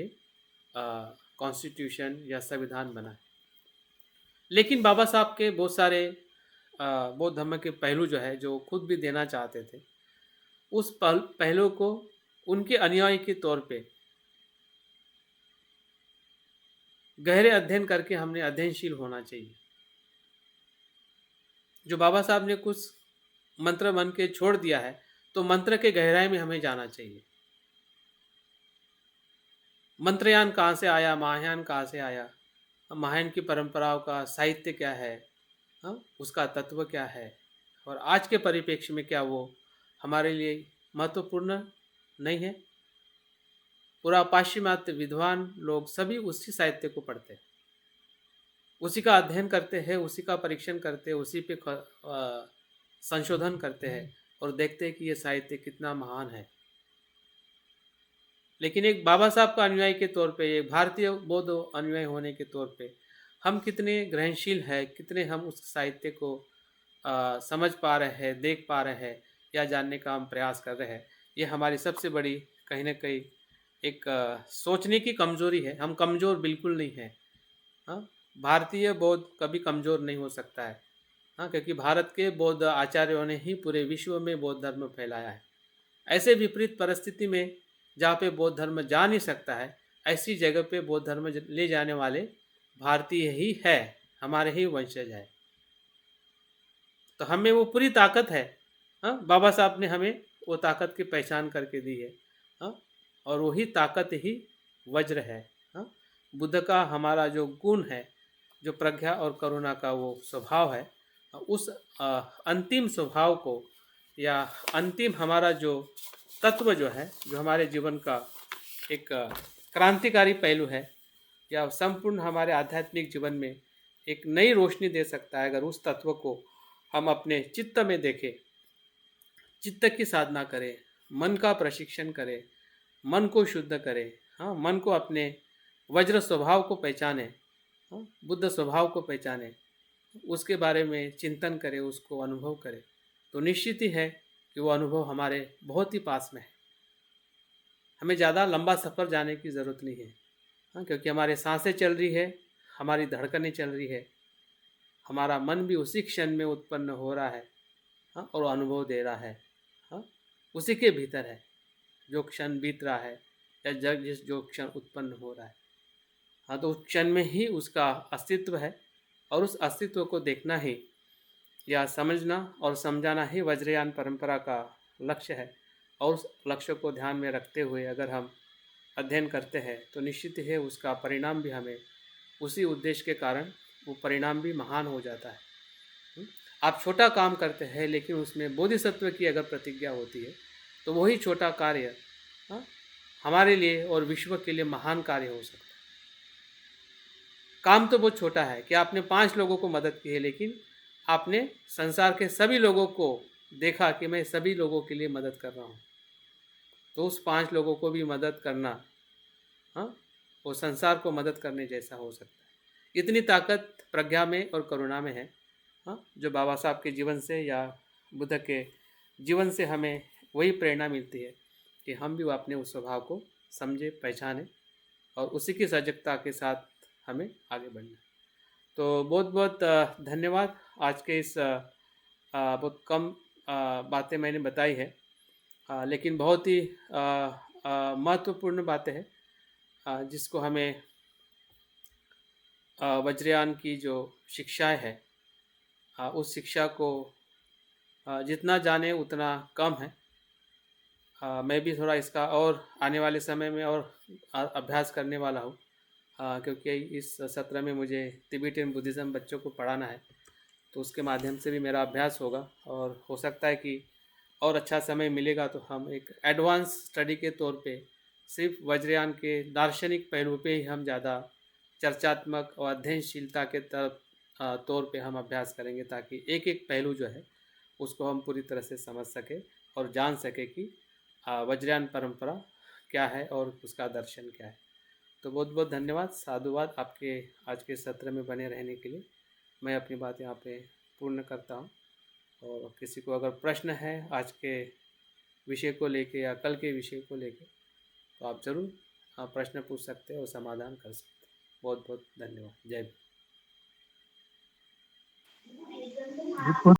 कॉन्स्टिट्यूशन या संविधान बना है। लेकिन बाबा साहब के बहुत सारे बौद्ध धर्म के पहलू जो है, जो खुद भी देना चाहते थे, उस पहलू को उनके अनुयायी के तौर पे गहरे अध्ययन करके हमने अध्ययनशील होना चाहिए। जो बाबा साहब ने कुछ मंत्र बन के छोड़ दिया है, तो मंत्र के गहराई में हमें जाना चाहिए। मंत्रयान कहाँ से आया, महायान कहाँ से आया, महायान की परंपराओं का साहित्य क्या है, हाँ, उसका तत्व क्या है, और आज के परिप्रेक्ष्य में क्या वो हमारे लिए महत्वपूर्ण नहीं है। पूरा पाश्चिमात्य विद्वान लोग सभी उसी साहित्य को पढ़ते हैं, उसी का अध्ययन करते हैं, उसी का परीक्षण करते हैं, उसी पे संशोधन करते हैं और देखते हैं कि ये साहित्य कितना महान है। लेकिन एक बाबा साहब का अनुयायी के तौर पे, एक भारतीय बौद्ध अनुयायी होने के तौर पे हम कितने ग्रहणशील हैं, कितने हम उस साहित्य को समझ पा रहे हैं, देख पा रहे हैं या जानने का हम प्रयास कर रहे हैं, ये हमारी सबसे बड़ी कहीं ना कहीं एक सोचने की कमजोरी है। हम कमज़ोर बिल्कुल नहीं हैं। हाँ, भारतीय बौद्ध कभी कमज़ोर नहीं हो सकता है। हाँ, क्योंकि भारत के बौद्ध आचार्यों ने ही पूरे विश्व में बौद्ध धर्म फैलाया है। ऐसे विपरीत परिस्थिति में जहाँ पे बौद्ध धर्म जा नहीं सकता है, ऐसी जगह पे बौद्ध धर्म ले जाने वाले भारतीय ही है, हमारे ही वंशज है। तो हमें वो पूरी ताकत है। हाँ, बाबा साहब ने हमें वो ताकत की पहचान करके दी है। हाँ, और वही ताकत ही वज्र है। हाँ, बुद्ध का हमारा जो गुण है, जो प्रज्ञा और करुणा का वो स्वभाव है, उस अंतिम स्वभाव को या अंतिम हमारा जो तत्व जो है, जो हमारे जीवन का एक क्रांतिकारी पहलू है, या संपूर्ण हमारे आध्यात्मिक जीवन में एक नई रोशनी दे सकता है, अगर उस तत्व को हम अपने चित्त में देखें, चित्त की साधना करें, मन का प्रशिक्षण करें, मन को शुद्ध करें। हाँ, मन को अपने वज्र स्वभाव को पहचाने, हाँ, बुद्ध स्वभाव को पहचाने, उसके बारे में चिंतन करें, उसको अनुभव करें, तो निश्चित ही है कि वो अनुभव हमारे बहुत ही पास में है। हमें ज़्यादा लंबा सफ़र जाने की ज़रूरत नहीं है। हाँ, क्योंकि हमारे सांसें चल रही है, हमारी धड़कनें चल रही है, हमारा मन भी उसी क्षण में उत्पन्न हो रहा है। हाँ, और अनुभव दे रहा है। हाँ, उसी के भीतर है जो क्षण बीत रहा है, या जो क्षण उत्पन्न हो रहा है। हाँ, तो उस क्षण में ही उसका अस्तित्व है, और उस अस्तित्व को देखना ही या समझना और समझाना ही वज्रयान परंपरा का लक्ष्य है। और उस लक्ष्य को ध्यान में रखते हुए अगर हम अध्ययन करते हैं, तो निश्चित है उसका परिणाम भी हमें उसी उद्देश्य के कारण वो परिणाम भी महान हो जाता है। आप छोटा काम करते हैं, लेकिन उसमें बोधिसत्व की अगर प्रतिज्ञा होती है, तो वही छोटा कार्य हमारे लिए और विश्व के लिए महान कार्य हो सकता है। काम तो बहुत छोटा है कि आपने 5 लोगों को मदद की है, लेकिन आपने संसार के सभी लोगों को देखा कि मैं सभी लोगों के लिए मदद कर रहा हूँ, तो उस 5 लोगों को भी मदद करना, हाँ, वो संसार को मदद करने जैसा हो सकता है। इतनी ताकत प्रज्ञा में और करुणा में है। हाँ, जो बाबा साहब के जीवन से या बुद्ध के जीवन से हमें वही प्रेरणा मिलती है कि हम भी अपने उस स्वभाव को समझे, पहचाने, और उसी की सजगता के साथ हमें आगे बढ़ना है। तो बहुत बहुत धन्यवाद। आज के इस बहुत कम बातें मैंने बताई है, लेकिन बहुत ही महत्वपूर्ण बातें हैं, जिसको हमें वज्रयान की जो शिक्षाएं है, उस शिक्षा को जितना जाने उतना कम है। मैं भी थोड़ा इसका और आने वाले समय में और अभ्यास करने वाला हूँ, क्योंकि इस सत्र में मुझे तिबेटियन बुद्धिज़्म बच्चों को पढ़ाना है, तो उसके माध्यम से भी मेरा अभ्यास होगा और हो सकता है कि और अच्छा समय मिलेगा तो हम एक एडवांस स्टडी के तौर पे सिर्फ वज्रयान के दार्शनिक पहलू पे ही हम ज़्यादा चर्चात्मक और अध्ययनशीलता के तरफ तौर पे हम अभ्यास करेंगे, ताकि एक एक पहलू जो है उसको हम पूरी तरह से समझ सकें और जान सकें कि वज्रयान परंपरा क्या है और उसका दर्शन क्या है। तो बहुत बहुत धन्यवाद, साधुवाद आपके आज के सत्र में बने रहने के लिए। मैं अपनी बात यहाँ पे पूर्ण करता हूँ, और किसी को अगर प्रश्न है आज के विषय को लेके या कल के विषय को लेके, तो आप ज़रूर प्रश्न पूछ सकते हैं और समाधान कर सकते हैं। बहुत बहुत धन्यवाद। जय हिंद।